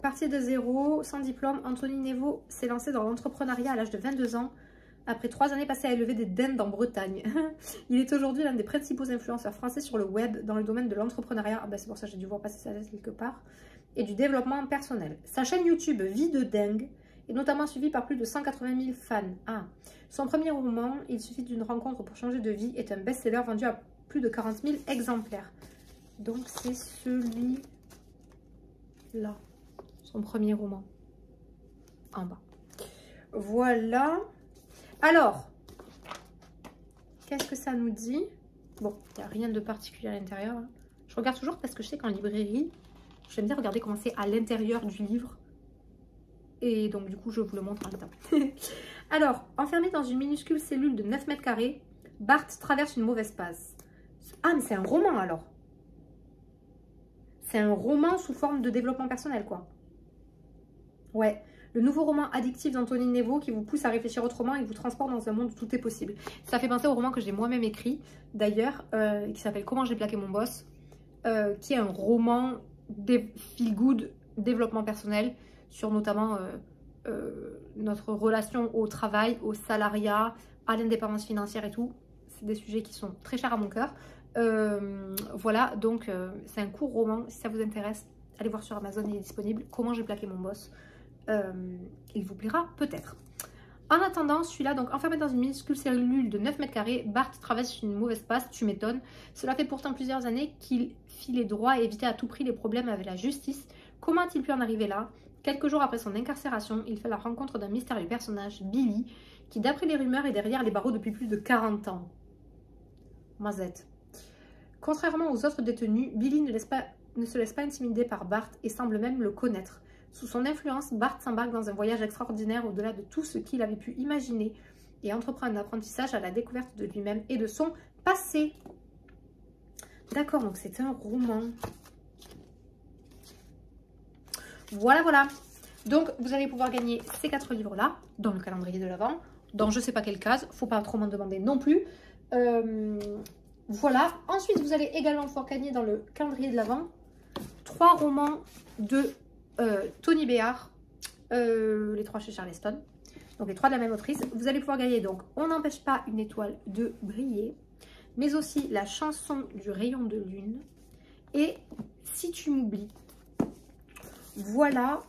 Parti de zéro, sans diplôme, Anthony Nevo s'est lancé dans l'entrepreneuriat à l'âge de 22 ans. Après 3 années passées à élever des dindes en Bretagne. Il est aujourd'hui l'un des principaux influenceurs français sur le web dans le domaine de l'entrepreneuriat. C'est pour ça que j'ai dû voir passer sa tête quelque part. Et du développement personnel. Sa chaîne YouTube Vie de dingue est notamment suivie par plus de 180 000 fans. Son premier roman, Il suffit d'une rencontre pour changer de vie, est un best-seller vendu à plus de 40 000 exemplaires. Donc c'est celui-là. Son premier roman. En bas. Voilà. Alors, qu'est-ce que ça nous dit? Bon, il n'y a rien de particulier à l'intérieur. Hein. Je regarde toujours parce que je sais qu'en librairie, j'aime bien regarder comment c'est à l'intérieur du livre. Et donc, du coup, je vous le montre en même temps. Alors, enfermé dans une minuscule cellule de 9 mètres carrés, Bart traverse une mauvaise passe. Ah, mais c'est un roman alors. C'est un roman sous forme de développement personnel, quoi. Ouais. Le nouveau roman addictif d'Anthony Nevo qui vous pousse à réfléchir autrement et vous transporte dans un monde où tout est possible. Ça fait penser au roman que j'ai moi-même écrit, d'ailleurs, qui s'appelle Comment j'ai plaqué mon boss, qui est un roman feel good, développement personnel, sur notamment notre relation au travail, au salariat, à l'indépendance financière et tout. C'est des sujets qui sont très chers à mon cœur. Voilà, donc c'est un court roman. Si ça vous intéresse, allez voir sur Amazon, il est disponible. Comment j'ai plaqué mon boss. Il vous plaira peut-être. En attendant, celui-là, donc enfermé dans une minuscule cellule de 9 mètres carrés, Bart traverse une mauvaise passe, tu m'étonnes. Cela fait pourtant plusieurs années qu'il filait droit et évitait à tout prix les problèmes avec la justice. Comment a-t-il pu en arriver là? Quelques jours après son incarcération, il fait la rencontre d'un mystérieux personnage, Billy, qui d'après les rumeurs est derrière les barreaux depuis plus de 40 ans. Mazette. Contrairement aux autres détenus, Billy ne se laisse pas intimider par Bart et semble même le connaître. Sous son influence, Bart s'embarque dans un voyage extraordinaire au-delà de tout ce qu'il avait pu imaginer et entreprend un apprentissage à la découverte de lui-même et de son passé. D'accord, donc c'est un roman. Voilà, voilà. Donc, vous allez pouvoir gagner ces 4 livres-là dans le calendrier de l'Avent, dans je ne sais pas quelle case, faut pas trop m'en demander non plus. Voilà. Ensuite, vous allez également pouvoir gagner dans le calendrier de l'Avent 3 romans de Tony Béard, les 3 chez Charleston, donc les 3 de la même autrice. Vous allez pouvoir gagner donc On n'empêche pas une étoile de briller, mais aussi La chanson du rayon de lune et Si tu m'oublies. Voilà,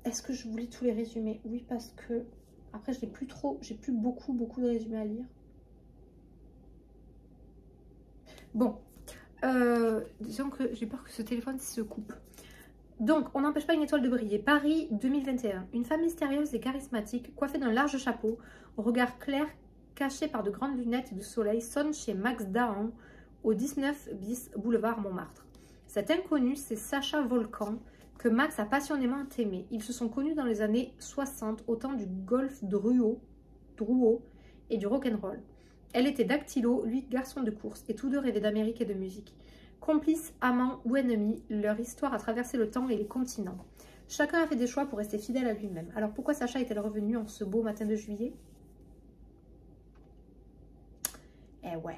Est-ce que je voulais tous les résumer? Oui, parce que après je n'ai plus trop, j'ai plus beaucoup de résumés à lire. Bon, disons que j'ai peur que ce téléphone se coupe. Donc, on n'empêche pas une étoile de briller. Paris 2021. Une femme mystérieuse et charismatique, coiffée d'un large chapeau, au regard clair, caché par de grandes lunettes de soleil, sonne chez Max Dahan, au 19 bis boulevard Montmartre. Cet inconnu, c'est Sacha Volcan, que Max a passionnément aimé. Ils se sont connus dans les années 60, au temps du golf Drouot et du rock'n'roll. Elle était dactylo, lui garçon de course, et tous deux rêvaient d'Amérique et de musique. Complices, amants ou ennemis, leur histoire a traversé le temps et les continents. Chacun a fait des choix pour rester fidèle à lui-même. Alors pourquoi Sacha est-elle revenue en ce beau matin de juillet? Eh ouais.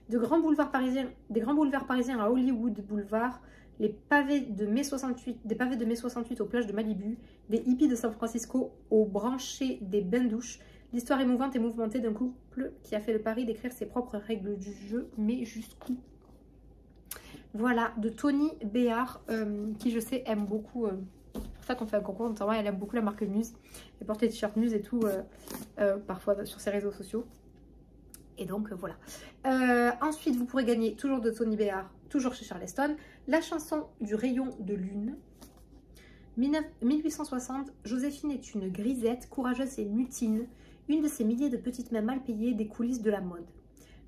Des grands boulevards parisiens à Hollywood Boulevard, des pavés de mai 68 aux plages de Malibu, des hippies de San Francisco aux branchées des bains-douches, l'histoire émouvante et mouvementée d'un couple qui a fait le pari d'écrire ses propres règles du jeu, mais jusqu'où? Voilà, de Tony Béard, qui je sais aime beaucoup, c'est pour ça qu'on fait un concours, notamment elle aime beaucoup la marque Muse, elle porte des t-shirts Muse et tout, parfois sur ses réseaux sociaux. Et donc voilà. Ensuite, vous pourrez gagner, toujours de Tony Béard, toujours chez Charleston, la chanson du rayon de lune. 1860, Joséphine est une grisette, courageuse et mutine, une de ces milliers de petites mains mal payées des coulisses de la mode.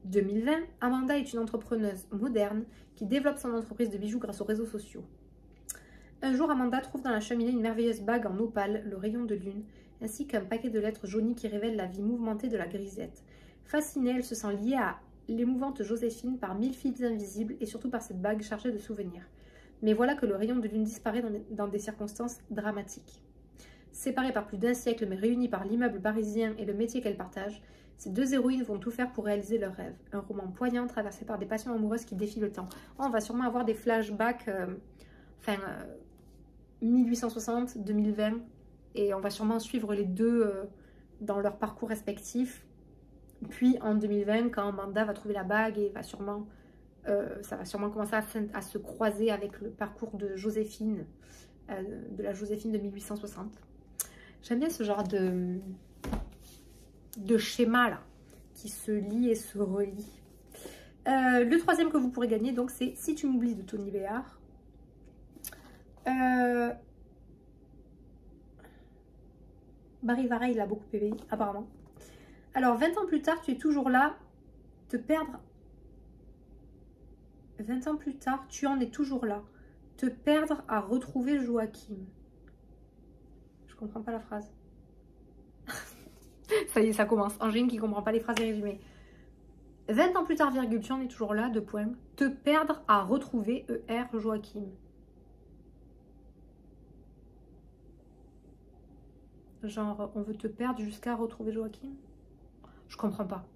2020, Amanda est une entrepreneuse moderne qui développe son entreprise de bijoux grâce aux réseaux sociaux. Un jour, Amanda trouve dans la cheminée une merveilleuse bague en opale, le rayon de lune, ainsi qu'un paquet de lettres jaunies qui révèlent la vie mouvementée de la grisette. Fascinée, elle se sent liée à l'émouvante Joséphine par 1000 fils invisibles et surtout par cette bague chargée de souvenirs. Mais voilà que le rayon de lune disparaît dans des circonstances dramatiques. Séparées par plus d'un siècle mais réunies par l'immeuble parisien et le métier qu'elles partagent, ces deux héroïnes vont tout faire pour réaliser leurs rêves. Un roman poignant traversé par des passions amoureuses qui défient le temps. On va sûrement avoir des flashbacks, 1860, 2020, et on va sûrement suivre les deux dans leur parcours respectif. Puis en 2020, quand Amanda va trouver la bague et ça va sûrement commencer à se croiser avec le parcours de Joséphine, de la Joséphine de 1860. J'aime bien ce genre de schéma là, qui se lie et se relie. Le troisième que vous pourrez gagner, donc, c'est Si tu m'oublies de Tony Béard. Barry Varay, il a beaucoup aimé, apparemment. Alors, 20 ans plus tard, tu es toujours là, te perdre. 20 ans plus tard, tu en es toujours là, te perdre à retrouver Joachim. Je comprends pas la phrase. Ça y est, ça commence. Angéline qui comprend pas les phrases et résumés. 20 ans plus tard, virgule, tu en es toujours là, 2 points. Te perdre à retrouver ER Joachim. Genre, on veut te perdre jusqu'à retrouver Joachim? Je comprends pas.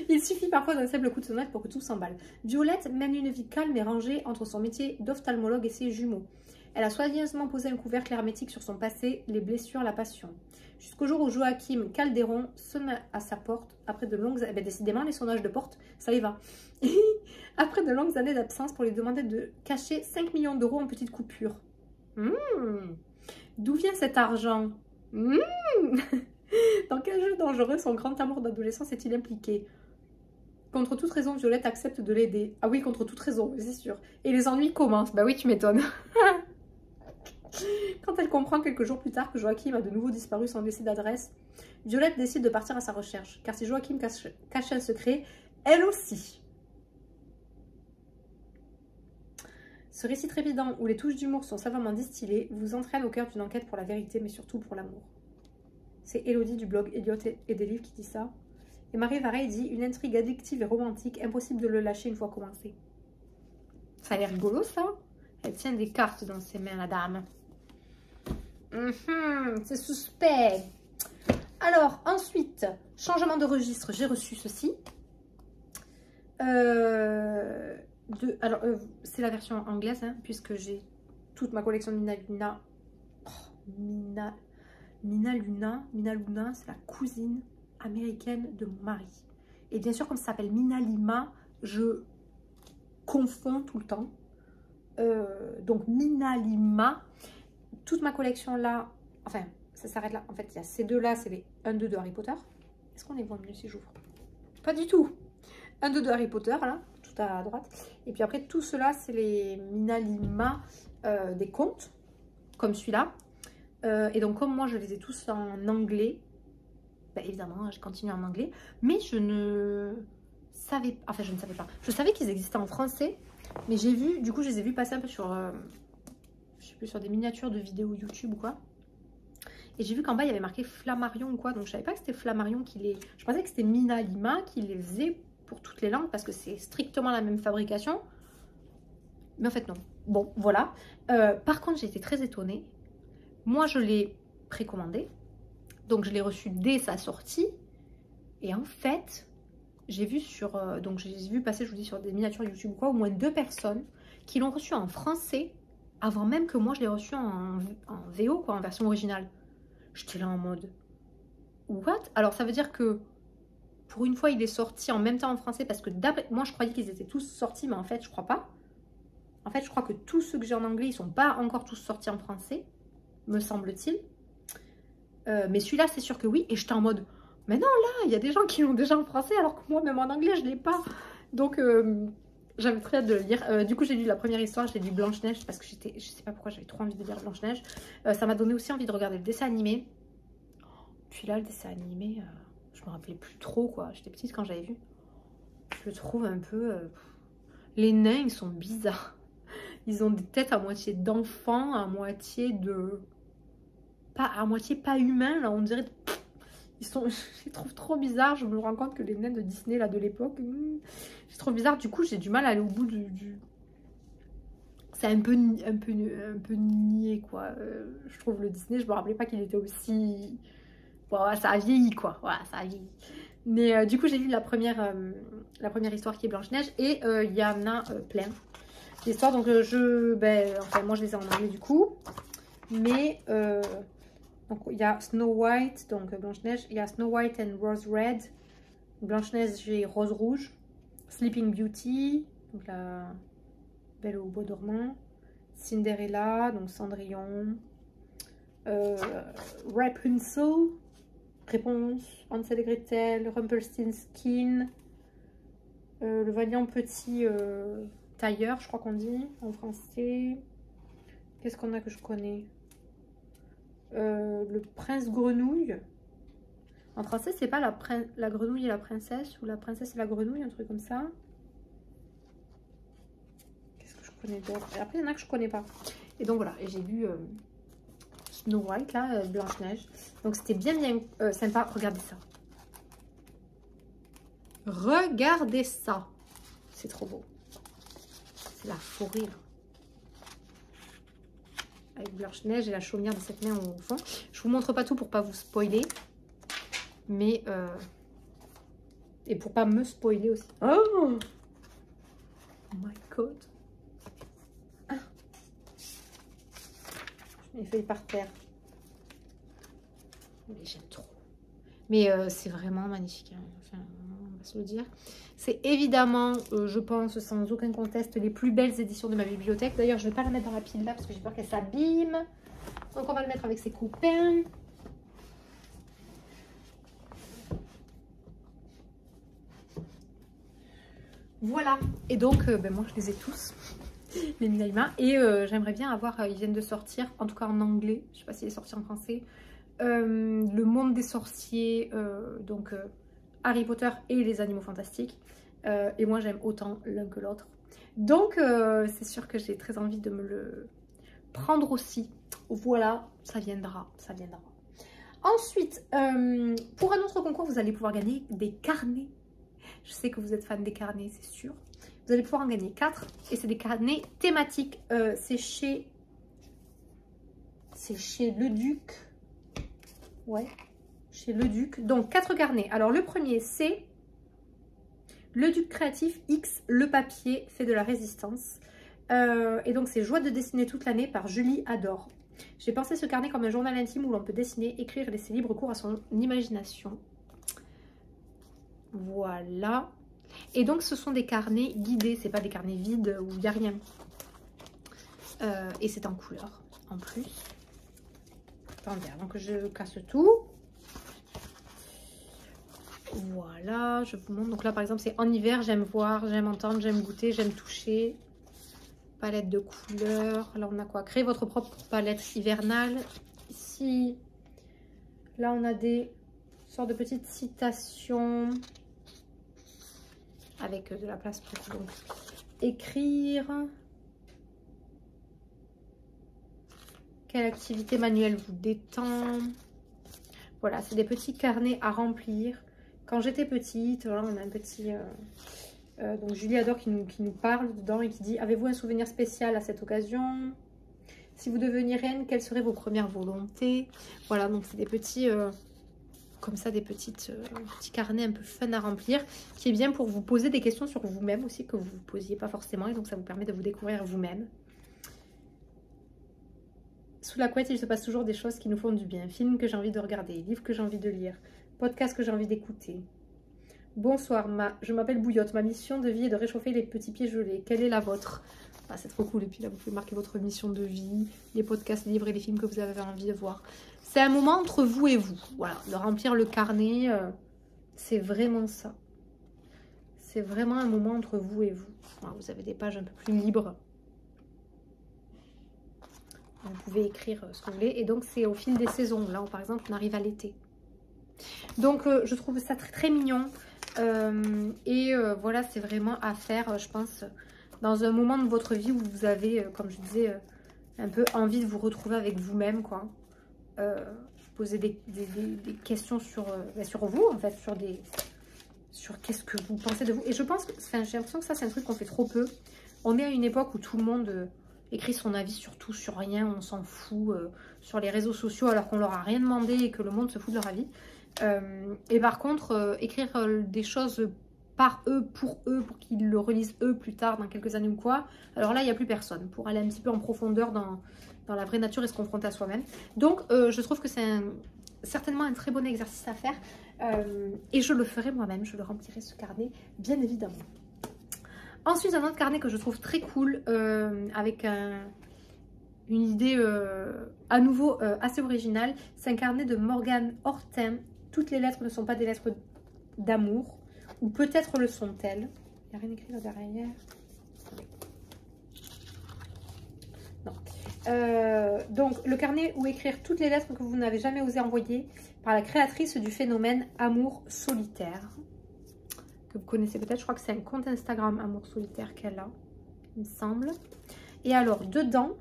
Il suffit parfois d'un simple coup de sonnette pour que tout s'emballe. Violette mène une vie calme et rangée entre son métier d'ophtalmologue et ses jumeaux. Elle a soigneusement posé un couvercle hermétique sur son passé, les blessures, la passion. Jusqu'au jour où Joachim Calderon sonne à sa porte après de longues... Eh bien, décidément, les sonnages de porte, ça y va. Après de longues années d'absence pour lui demander de cacher 5 millions d'euros en petites coupures. D'où vient cet argent? Dans quel jeu dangereux son grand amour d'adolescence est-il impliqué? Contre toute raison, Violette accepte de l'aider. Ah oui, contre toute raison, c'est sûr. Et les ennuis commencent. Bah oui, tu m'étonnes. Quand elle comprend quelques jours plus tard que Joachim a de nouveau disparu sans laisser d'adresse, Violette décide de partir à sa recherche. Car si Joachim cache un secret, elle aussi. Ce récit trépidant où les touches d'humour sont savamment distillées vous entraîne au cœur d'une enquête pour la vérité, mais surtout pour l'amour. C'est Elodie du blog Elliot et des livres qui dit ça. Et Marie Varay dit une intrigue addictive et romantique, impossible de le lâcher une fois commencé. Ça a l'air rigolo ça. Elle tient des cartes dans ses mains, la dame. C'est suspect. Alors, ensuite, changement de registre, j'ai reçu ceci. C'est la version anglaise, hein, puisque j'ai toute ma collection de Mina Luna. Mina Luna, c'est la cousine américaine de mon mari. Et bien sûr, comme ça s'appelle Mina Lima, je confonds tout le temps. Donc Mina Lima, toute ma collection là, enfin ça s'arrête là. En fait, il y a ces deux-là, c'est les 1-2 de Harry Potter. Est-ce qu'on les voit mieux si j'ouvre? Pas du tout. 1-2 de Harry Potter, là, tout à droite. Et puis après, tout cela, c'est les Mina Lima des contes, comme celui-là. Et donc, comme moi, je les ai tous en anglais, bah, évidemment, je continue en anglais. Mais je ne savais pas, enfin, je ne savais pas. Je savais qu'ils existaient en français, mais j'ai vu, du coup, je les ai vus passer un peu sur, je sais plus, sur des miniatures de vidéos YouTube ou quoi. Et j'ai vu qu'en bas, il y avait marqué Flammarion ou quoi. Donc, je savais pas que c'était Flammarion qui les... Je pensais que c'était Mina Lima qui les faisait pour toutes les langues parce que c'est strictement la même fabrication. Mais en fait, non. Bon, voilà. Par contre, j'ai été très étonnée. Moi, je l'ai précommandé. Donc, je l'ai reçu dès sa sortie. Et en fait, j'ai vu sur... donc, j'ai vu passer, je vous dis, sur des miniatures YouTube ou quoi, au moins 2 personnes qui l'ont reçu en français avant même que moi, je l'ai reçu en VO, quoi, en version originale. J'étais là en mode what? Alors ça veut dire que pour une fois il est sorti en même temps en français parce que d'après moi je croyais qu'ils étaient tous sortis mais en fait je crois pas. En fait je crois que tous ceux que j'ai en anglais ils sont pas encore tous sortis en français, me semble-t-il. Mais celui-là c'est sûr que oui et j'étais en mode mais non là il y a des gens qui l'ont déjà en français alors que moi même en anglais je l'ai pas. Donc j'avais très hâte de le lire. Du coup j'ai lu la première histoire, j'ai lu Blanche-Neige parce que je sais pas pourquoi j'avais trop envie de lire Blanche-Neige. Ça m'a donné aussi envie de regarder le dessin animé. Puis là le dessin animé, je me rappelais plus trop quoi. J'étais petite quand j'avais vu. Je le trouve un peu... Les nains ils sont bizarres. Ils ont des têtes à moitié d'enfants, à moitié de... Pas, à moitié pas humains là, on dirait... Ils sont, je les trouve trop bizarres. Je me rends compte que les nains de Disney là de l'époque, c'est trop bizarre. Du coup, j'ai du mal à aller au bout du... C'est un peu niais quoi. Je trouve le Disney, je me rappelais pas qu'il était aussi... Bon, ça a vieilli quoi. Voilà, ça a vieilli. Mais du coup, j'ai lu la première histoire qui est Blanche-Neige et il y en a plein d'histoires. Donc enfin, moi je les ai en anglais du coup. Mais donc il y a Snow White, donc Blanche-Neige, il y a Snow White and Rose Red, Blanche-Neige et Rose Rouge, Sleeping Beauty, donc la Belle au bois dormant, Cinderella, donc Cendrillon, Rapunzel, Réponse, Hansel et Gretel, Rumpelstiltskin, le vaillant petit tailleur, je crois qu'on dit en français. Qu'est-ce qu'on a que je connais? Le prince grenouille. En français, c'est pas la grenouille et la princesse ou la princesse et la grenouille, un truc comme ça. Qu'est-ce que je connais d'autre? Et après, il y en a que je connais pas. Et donc voilà, et j'ai vu Snow White, là, Blanche-Neige. Donc c'était bien sympa. Regardez ça. Regardez ça. C'est trop beau. C'est la forêt, là. Avec Blanche-Neige et la chaumière de cette main au fond. Je vous montre pas tout pour pas vous spoiler. Mais... et pour pas me spoiler aussi. Oh my god. Ah. Je mets les feuilles par terre. Mais j'aime trop. Mais c'est vraiment magnifique. Hein. Enfin, on va se le dire. C'est évidemment, je pense, sans aucun conteste, les plus belles éditions de ma bibliothèque. D'ailleurs, je ne vais pas la mettre dans la pile là parce que j'ai peur qu'elle s'abîme. Donc, on va le mettre avec ses copains. Voilà. Et donc, moi, je les ai tous, les Mina Lima. Et j'aimerais bien avoir, ils viennent de sortir, en tout cas en anglais. Je ne sais pas s'il est sorti en français. Le monde des sorciers, donc Harry Potter et les animaux fantastiques. Et moi j'aime autant l'un que l'autre. Donc c'est sûr que j'ai très envie de me le prendre aussi. Voilà, ça viendra, ça viendra. Ensuite, pour un autre concours, vous allez pouvoir gagner des carnets. Je sais que vous êtes fan des carnets, c'est sûr. Vous allez pouvoir en gagner 4 et c'est des carnets thématiques. C'est chez Le Duc. Ouais, chez Le Duc. Donc 4 carnets. Alors le premier c'est Le Duc Créatif X, le papier fait de la résistance. Et donc c'est Joie de dessiner toute l'année par Julie Adore. J'ai pensé ce carnet comme un journal intime où l'on peut dessiner, écrire et laisser libre cours à son imagination. Voilà. Et donc ce sont des carnets guidés, c'est pas des carnets vides où il n'y a rien. Et c'est en couleur en plus. Attendez, avant que je casse tout. Voilà, je vous montre. Donc là par exemple c'est en hiver, j'aime voir, j'aime entendre, j'aime goûter, j'aime toucher. Palette de couleurs. Là on a quoi? Créer votre propre palette hivernale. Ici, là on a des sortes de petites citations avec de la place pour donc écrire. Quelle activité manuelle vous détend? Voilà, c'est des petits carnets à remplir. Quand j'étais petite, voilà, on a un petit... donc Julie Adore qui nous parle dedans et qui dit: avez-vous un souvenir spécial à cette occasion? Si vous deveniez reine, quelles seraient vos premières volontés? Voilà, donc c'est des petits... comme ça, des petits carnets un peu fun à remplir, qui est bien pour vous poser des questions sur vous-même aussi, que vous ne posiez pas forcément, et donc ça vous permet de vous découvrir vous-même. Sous la couette, il se passe toujours des choses qui nous font du bien. Films que j'ai envie de regarder, livres que j'ai envie de lire, podcasts que j'ai envie d'écouter. Bonsoir, je m'appelle Bouillotte. Ma mission de vie est de réchauffer les petits pieds gelés. Quelle est la vôtre? Ah, c'est trop cool. Et puis là, vous pouvez marquer votre mission de vie, les podcasts, les livres et les films que vous avez envie de voir. C'est un moment entre vous et vous. Voilà, de remplir le carnet, c'est vraiment ça. C'est vraiment un moment entre vous et vous. Voilà, vous avez des pages un peu plus libres. Vous pouvez écrire ce que vous voulez. Et donc, c'est au fil des saisons. Là, par exemple, on arrive à l'été. Donc, je trouve ça très, très mignon. Voilà, c'est vraiment à faire, je pense, dans un moment de votre vie où vous avez, comme je disais, un peu envie de vous retrouver avec vous-même, quoi. Poser des questions sur vous, en fait, sur qu'est-ce que vous pensez de vous. Et je pense que, enfin, j'ai l'impression que ça, c'est un truc qu'on fait trop peu. On est à une époque où tout le monde... écrit son avis sur tout, sur rien, on s'en fout sur les réseaux sociaux alors qu'on leur a rien demandé et que le monde se fout de leur avis. Et par contre, écrire des choses par eux, pour qu'ils le relisent eux plus tard, dans quelques années ou quoi, alors là, il n'y a plus personne pour aller un petit peu en profondeur dans la vraie nature et se confronter à soi-même. Donc, je trouve que c'est certainement un très bon exercice à faire et je le ferai moi-même, je le remplirai ce carnet, bien évidemment. Ensuite, un autre carnet que je trouve très cool, avec une idée à nouveau assez originale. C'est un carnet de Morgane Hortin. Toutes les lettres ne sont pas des lettres d'amour, ou peut-être le sont-elles. Il n'y a rien écrit là derrière. Non. Donc, le carnet où écrire toutes les lettres que vous n'avez jamais osé envoyer par la créatrice du phénomène Amour Solitaire. Que vous connaissez peut-être, je crois que c'est un compte Instagram Amour Solitaire qu'elle a, il me semble. Et alors, dedans,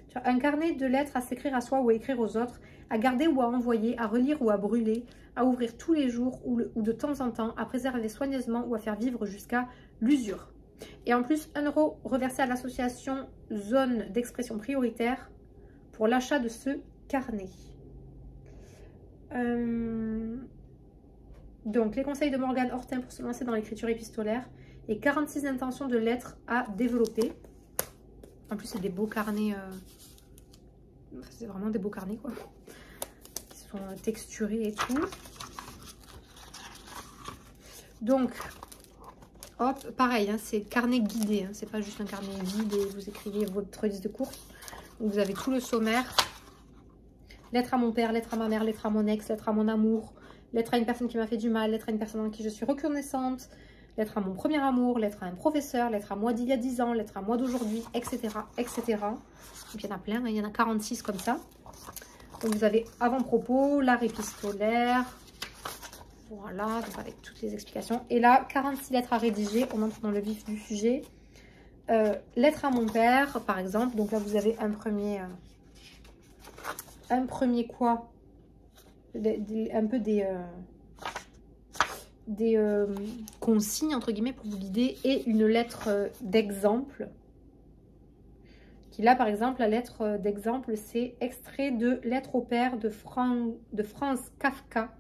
tu as un carnet de lettres à s'écrire à soi ou à écrire aux autres, à garder ou à envoyer, à relire ou à brûler, à ouvrir tous les jours ou de temps en temps, à préserver soigneusement ou à faire vivre jusqu'à l'usure. Et en plus, 1 € reversé à l'association Zone d'expression prioritaire pour l'achat de ce carnet. Donc, les conseils de Morgane Hortin pour se lancer dans l'écriture épistolaire et 46 intentions de lettres à développer. En plus, c'est des beaux carnets. C'est vraiment des beaux carnets, quoi. Qui sont texturés et tout. Donc, hop, pareil, hein, c'est carnet guidé. Hein, c'est pas juste un carnet vide et vous écrivez votre liste de courses. Donc, vous avez tout le sommaire. Lettre à mon père, lettre à ma mère, lettre à mon ex, lettre à mon amour. Lettre à une personne qui m'a fait du mal, lettre à une personne en qui je suis reconnaissante, lettre à mon premier amour, lettre à un professeur, lettre à moi d'il y a 10 ans, lettre à moi d'aujourd'hui, etc., etc. Donc il y en a plein, hein, il y en a 46 comme ça. Donc vous avez avant-propos, l'art épistolaire, voilà, donc avec toutes les explications. Et là, 46 lettres à rédiger, on entre dans le vif du sujet. Lettre à mon père, par exemple, donc là vous avez un premier quoi? Un peu des consignes entre guillemets pour vous guider et une lettre d'exemple qui là par exemple la lettre d'exemple c'est extrait de Lettre au père de Franz Kafka,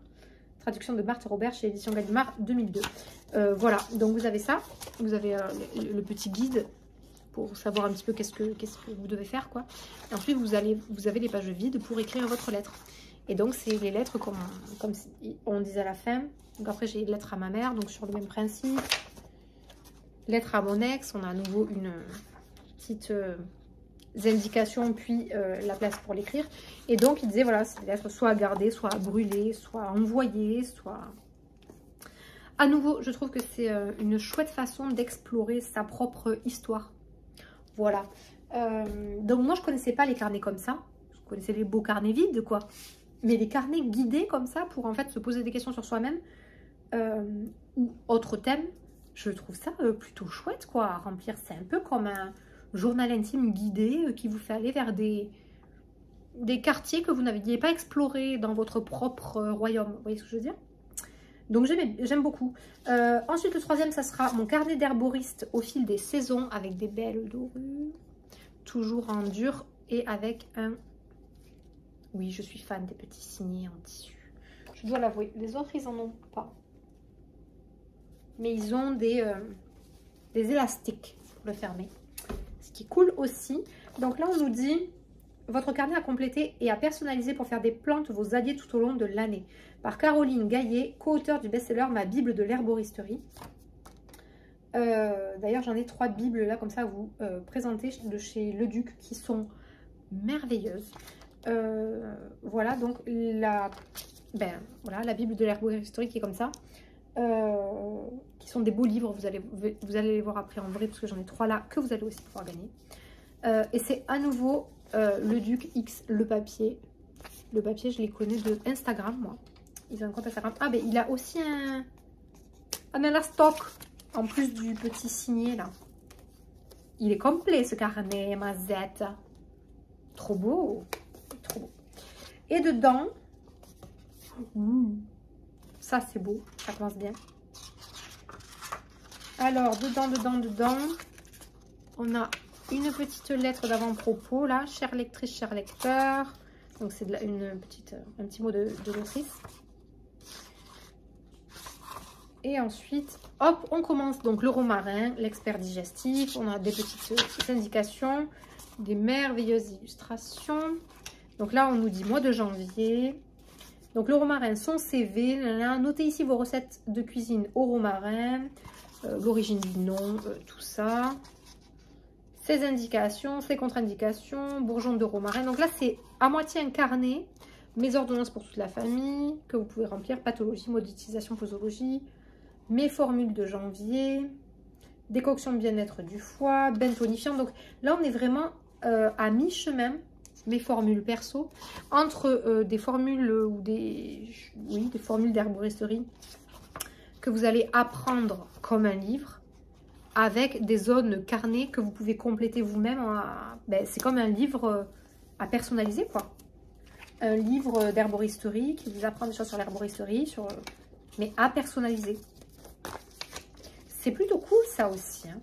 traduction de Marthe Robert chez Édition Gallimard 2002. Voilà, donc vous avez ça, vous avez le petit guide pour savoir un petit peu qu'est-ce que vous devez faire, quoi. Et ensuite vous avez les pages vides pour écrire votre lettre. Et donc, c'est les lettres comme on disait à la fin. Donc après, j'ai lettres à ma mère, donc sur le même principe. Lettres à mon ex, on a à nouveau une petite indications, puis la place pour l'écrire. Et donc, il disait, voilà, c'est des lettres soit à garder, soit à brûler, soit à envoyer, soit... À nouveau, je trouve que c'est une chouette façon d'explorer sa propre histoire. Voilà. Donc, moi, je connaissais pas les carnets comme ça. Je connaissais les beaux carnets vides, quoi. Mais les carnets guidés comme ça, pour en fait se poser des questions sur soi-même, ou autre thème, je trouve ça plutôt chouette, quoi, à remplir. C'est un peu comme un journal intime guidé qui vous fait aller vers des quartiers que vous n'aviez pas explorés dans votre propre royaume. Vous voyez ce que je veux dire? Donc j'aime beaucoup. Ensuite, le troisième, ça sera mon carnet d'herboriste au fil des saisons avec des belles dorures. Toujours en dur et avec un... Oui, je suis fan des petits signets en tissu. Je dois l'avouer. Les autres, ils en ont pas. Mais ils ont des élastiques pour le fermer. Ce qui est cool aussi. Donc là, on nous dit... Votre carnet à compléter et à personnaliser pour faire des plantes vos alliés tout au long de l'année. Par Caroline Gaillet, co-auteure du best-seller Ma Bible de l'herboristerie. D'ailleurs, j'en ai 3 bibles là, comme ça, à vous présenter de chez Le Duc, qui sont merveilleuses. Voilà, donc la Bible de l'herboristerie qui est comme ça. Qui sont des beaux livres, vous allez les voir après en vrai, parce que j'en ai 3 là, que vous allez aussi pouvoir gagner. Et c'est à nouveau... Le Duc X, le papier. Le papier, je les connais de Instagram, moi. Ils ont un compte Instagram. Ah, ben il a aussi un élastoc, en plus du petit signet, là. Il est complet, ce carnet, Mazette. Trop beau. Trop beau. Et dedans, ça, c'est beau. Ça commence bien. Alors, dedans, on a... une petite lettre d'avant-propos, là, chère lectrice, cher lecteur. Donc, c'est un petit mot de l'autrice. Et ensuite, hop, on commence. Donc, le romarin, l'expert digestif. On a des petites indications, des merveilleuses illustrations. Donc là, on nous dit mois de janvier. Donc, le romarin, son CV. Là, notez ici vos recettes de cuisine au romarin. L'origine du nom, tout ça. Ses indications, ses contre-indications, bourgeon de romarin. Donc là, c'est à moitié un carnet. Mes ordonnances pour toute la famille, que vous pouvez remplir. Pathologie, mode d'utilisation, posologie. Mes formules de janvier. Décoction bien-être du foie. Ben tonifiant. Donc là, on est vraiment à mi-chemin. Mes formules perso. Entre des formules ou des formules d'herboristerie que vous allez apprendre comme un livre. Avec des zones carnet que vous pouvez compléter vous-même. C'est comme un livre à personnaliser, quoi. Un livre d'herboristerie qui vous apprend des choses sur l'herboristerie, mais à personnaliser. C'est plutôt cool, ça aussi. Hein.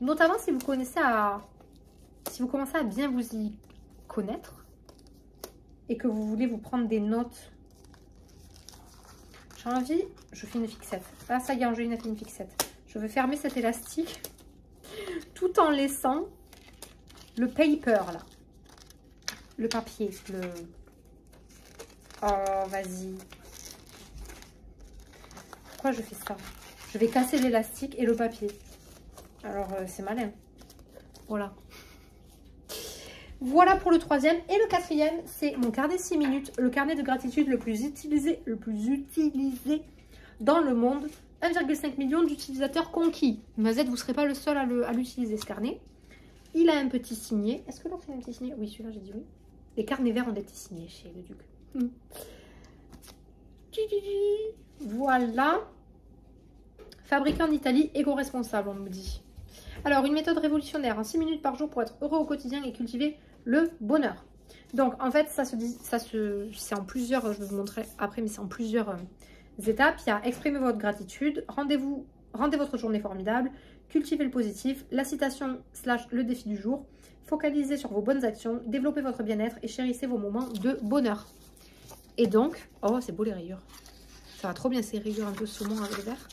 Notamment si vous commencez à bien vous y connaître et que vous voulez vous prendre des notes. J'ai envie, je fais une fixette. Ah, ça y est, Angéline a fait une fixette. Je vais fermer cet élastique tout en laissant le paper là. Le papier. Oh, vas-y. Pourquoi je fais ça? Je vais casser l'élastique et le papier. Alors, c'est malin. Voilà. Voilà pour le troisième. Et le quatrième, c'est mon carnet 6 minutes. Le carnet de gratitude le plus utilisé dans le monde. 1,5 million d'utilisateurs conquis. Mazette, vous ne serez pas le seul à l'utiliser, ce carnet. Il a un petit signet. Est-ce que l'autre a un petit signet? Oui, celui-là, j'ai dit oui. Les carnets verts ont des petits signets chez le Duc. Voilà. Fabriqué en Italie, éco-responsable, on me dit. Alors, une méthode révolutionnaire en 6 minutes par jour pour être heureux au quotidien et cultiver le bonheur. Donc, en fait, c'est en plusieurs, je vais vous montrer après, mais c'est en plusieurs... étapes. Il y a exprimer votre gratitude, rendez votre journée formidable, cultivez le positif, la citation / le défi du jour, focalisez sur vos bonnes actions, développez votre bien-être et chérissez vos moments de bonheur. Et donc, oh c'est beau les rayures, ça va trop bien ces rayures un peu saumon avec le vert.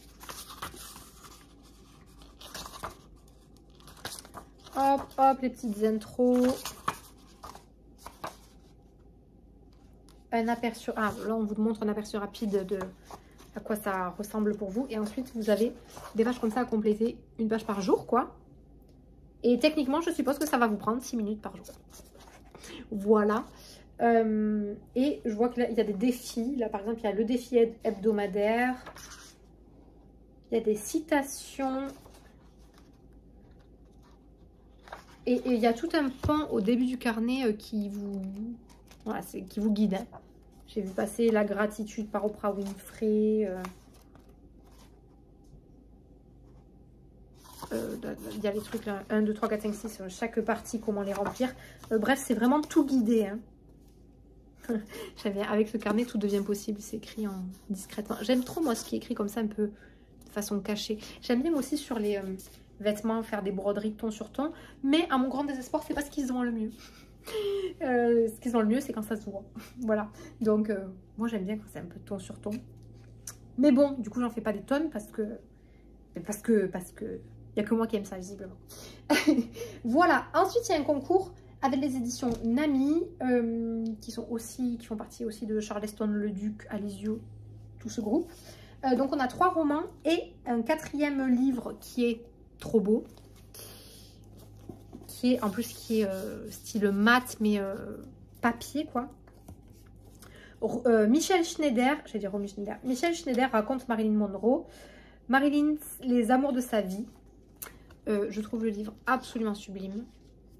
Hop, hop, les petites intros. un aperçu. Ah, là, on vous montre un aperçu rapide de à quoi ça ressemble pour vous. Et ensuite, vous avez des pages comme ça à compléter, une page par jour, quoi. Et techniquement, je suppose que ça va vous prendre 6 minutes par jour. Voilà. Et je vois qu'il y a des défis. Là, par exemple, il y a le défi hebdomadaire. Il y a des citations. Et il y a tout un pan au début du carnet qui vous, voilà, qui vous guide. Hein. J'ai vu passer la gratitude par Oprah Winfrey. Il y a les trucs là, 1, 2, 3, 4, 5, 6, chaque partie, comment les remplir. Bref, c'est vraiment tout guidé. Hein. J'aime bien, avec ce carnet, tout devient possible. C'est écrit en discrètement. J'aime trop, moi, ce qui est écrit comme ça, un peu de façon cachée. J'aime bien aussi sur les vêtements, faire des broderies ton sur ton. Mais à mon grand désespoir, c'est pas ce qu'ils ont le mieux. Ce qu'ils ont le mieux, c'est quand ça se voit. Voilà. Donc, moi, j'aime bien quand c'est un peu ton sur ton. Mais bon, du coup, j'en fais pas des tonnes parce que il n'y a que moi qui aime ça, visiblement. Voilà. Ensuite, il y a un concours avec les éditions Nami, qui font partie aussi de Charleston Le Duc, Alizio, tout ce groupe. Donc, on a 3 romans et un 4e livre qui est trop beau. Qui est style mat, mais papier, quoi. Michel Schneider, j'allais dire Romy Schneider. Michel Schneider raconte Marilyn Monroe. Marilyn, les amours de sa vie. Je trouve le livre absolument sublime.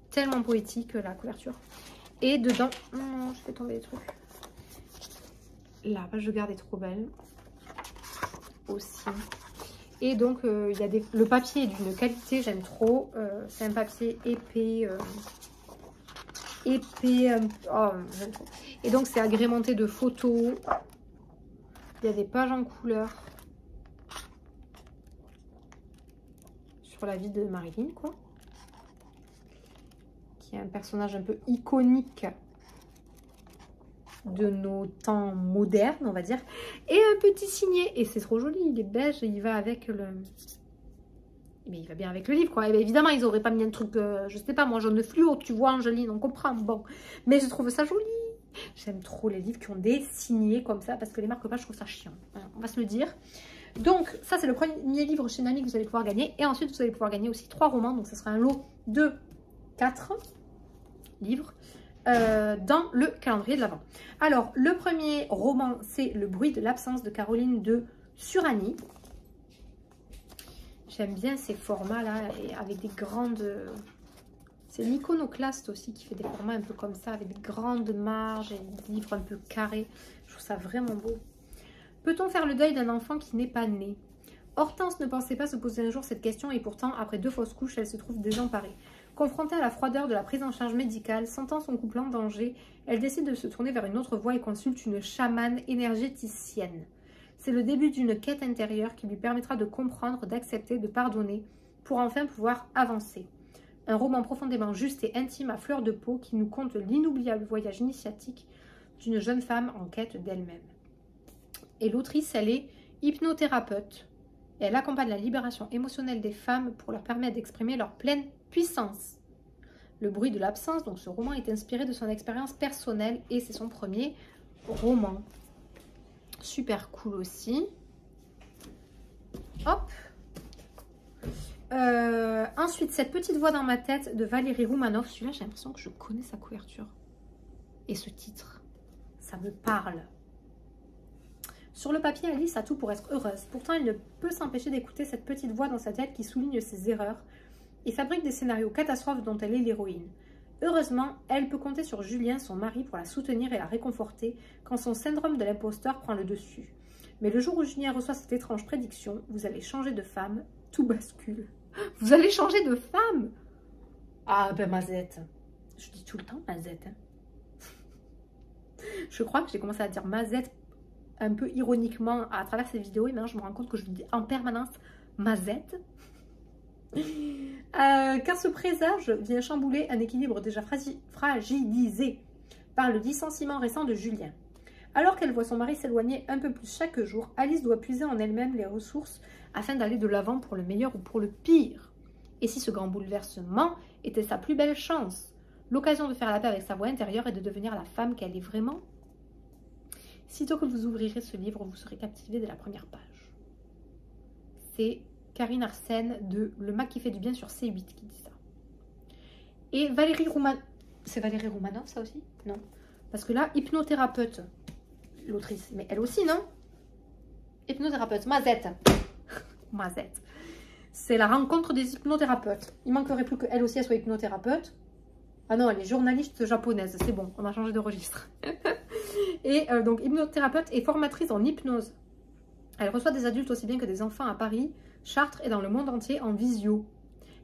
Tellement poétique, la couverture. Et dedans... Non, je fais tomber les trucs. La page de garde est trop belle. Aussi. Et donc, il y a le papier est d'une qualité, j'aime trop. C'est un papier épais. J'aime trop. Et donc, c'est agrémenté de photos. Il y a des pages en couleur. Sur la vie de Marilyn, quoi. Qui est un personnage un peu iconique de nos temps modernes, on va dire. Et un petit signet. Et c'est trop joli, il est beige et il va avec le... Mais il va bien avec le livre, quoi. Et bien, évidemment, ils n'auraient pas mis un truc, je sais pas, moi, jaune fluo, tu vois, Angeline, on comprend, bon. Mais je trouve ça joli. J'aime trop les livres qui ont des signets comme ça, parce que les marque-pages, je trouve ça chiant. Voilà, on va se le dire. Donc, ça, c'est le premier livre chez Nami que vous allez pouvoir gagner. Et ensuite, vous allez pouvoir gagner aussi 3 romans. Donc, ce sera un lot de 4 livres dans le calendrier de l'Avent. Alors, le premier roman, c'est Le bruit de l'absence de Caroline de Surani. J'aime bien ces formats-là, avec des grandes... C'est l'Iconoclaste aussi qui fait des formats un peu comme ça, avec des grandes marges et des livres un peu carrés. Je trouve ça vraiment beau. Peut-on faire le deuil d'un enfant qui n'est pas né? Hortense ne pensait pas se poser un jour cette question et pourtant, après 2 fausses couches, elle se trouve désemparée. Confrontée à la froideur de la prise en charge médicale, sentant son couple en danger, elle décide de se tourner vers une autre voie et consulte une chamane énergéticienne. C'est le début d'une quête intérieure qui lui permettra de comprendre, d'accepter, de pardonner, pour enfin pouvoir avancer. Un roman profondément juste et intime à fleur de peau qui nous conte l'inoubliable voyage initiatique d'une jeune femme en quête d'elle-même. Et l'autrice, elle est hypnothérapeute. Et elle accompagne la libération émotionnelle des femmes pour leur permettre d'exprimer leur pleine puissance. Le bruit de l'absence, donc ce roman est inspiré de son expérience personnelle et c'est son premier roman. Super cool aussi. Hop. Ensuite, Cette petite voix dans ma tête de Valérie Roumanoff. Celui-là, j'ai l'impression que je connais sa couverture. Et ce titre, ça me parle. Sur le papier, Alice a tout pour être heureuse. Pourtant, elle ne peut s'empêcher d'écouter cette petite voix dans sa tête qui souligne ses erreurs et fabrique des scénarios catastrophes dont elle est l'héroïne. Heureusement, elle peut compter sur Julien, son mari, pour la soutenir et la réconforter quand son syndrome de l'imposteur prend le dessus. Mais le jour où Julien reçoit cette étrange prédiction, vous allez changer de femme, tout bascule. Vous allez changer de femme? Ah ben Mazette. Je dis tout le temps Mazette. Hein. Je crois que j'ai commencé à dire Mazette un peu ironiquement à travers ces vidéos et maintenant je me rends compte que je dis en permanence Mazette. Car ce présage vient chambouler un équilibre déjà fragilisé par le licenciement récent de Julien. Alors qu'elle voit son mari s'éloigner un peu plus chaque jour, Alice doit puiser en elle-même les ressources afin d'aller de l'avant pour le meilleur ou pour le pire. Et si ce grand bouleversement était sa plus belle chance, l'occasion de faire la paix avec sa voix intérieure et de devenir la femme qu'elle est vraiment? Sitôt que vous ouvrirez ce livre, vous serez captivé dès la première page. C'est Karine Arsène de Le Mac qui fait du bien sur C8 qui dit ça. Et Valérie Roumanoff, c'est Valérie Roumanoff ça aussi? Non. Parce que là, hypnothérapeute, l'autrice, mais elle aussi, non? Hypnothérapeute, Mazette. Mazette. C'est la rencontre des hypnothérapeutes. Il manquerait plus qu'elle aussi, elle soit hypnothérapeute. Ah non, elle est journaliste japonaise, c'est bon, on a changé de registre. Et donc, hypnothérapeute et formatrice en hypnose. Elle reçoit des adultes aussi bien que des enfants à Paris, Chartres et dans le monde entier en visio.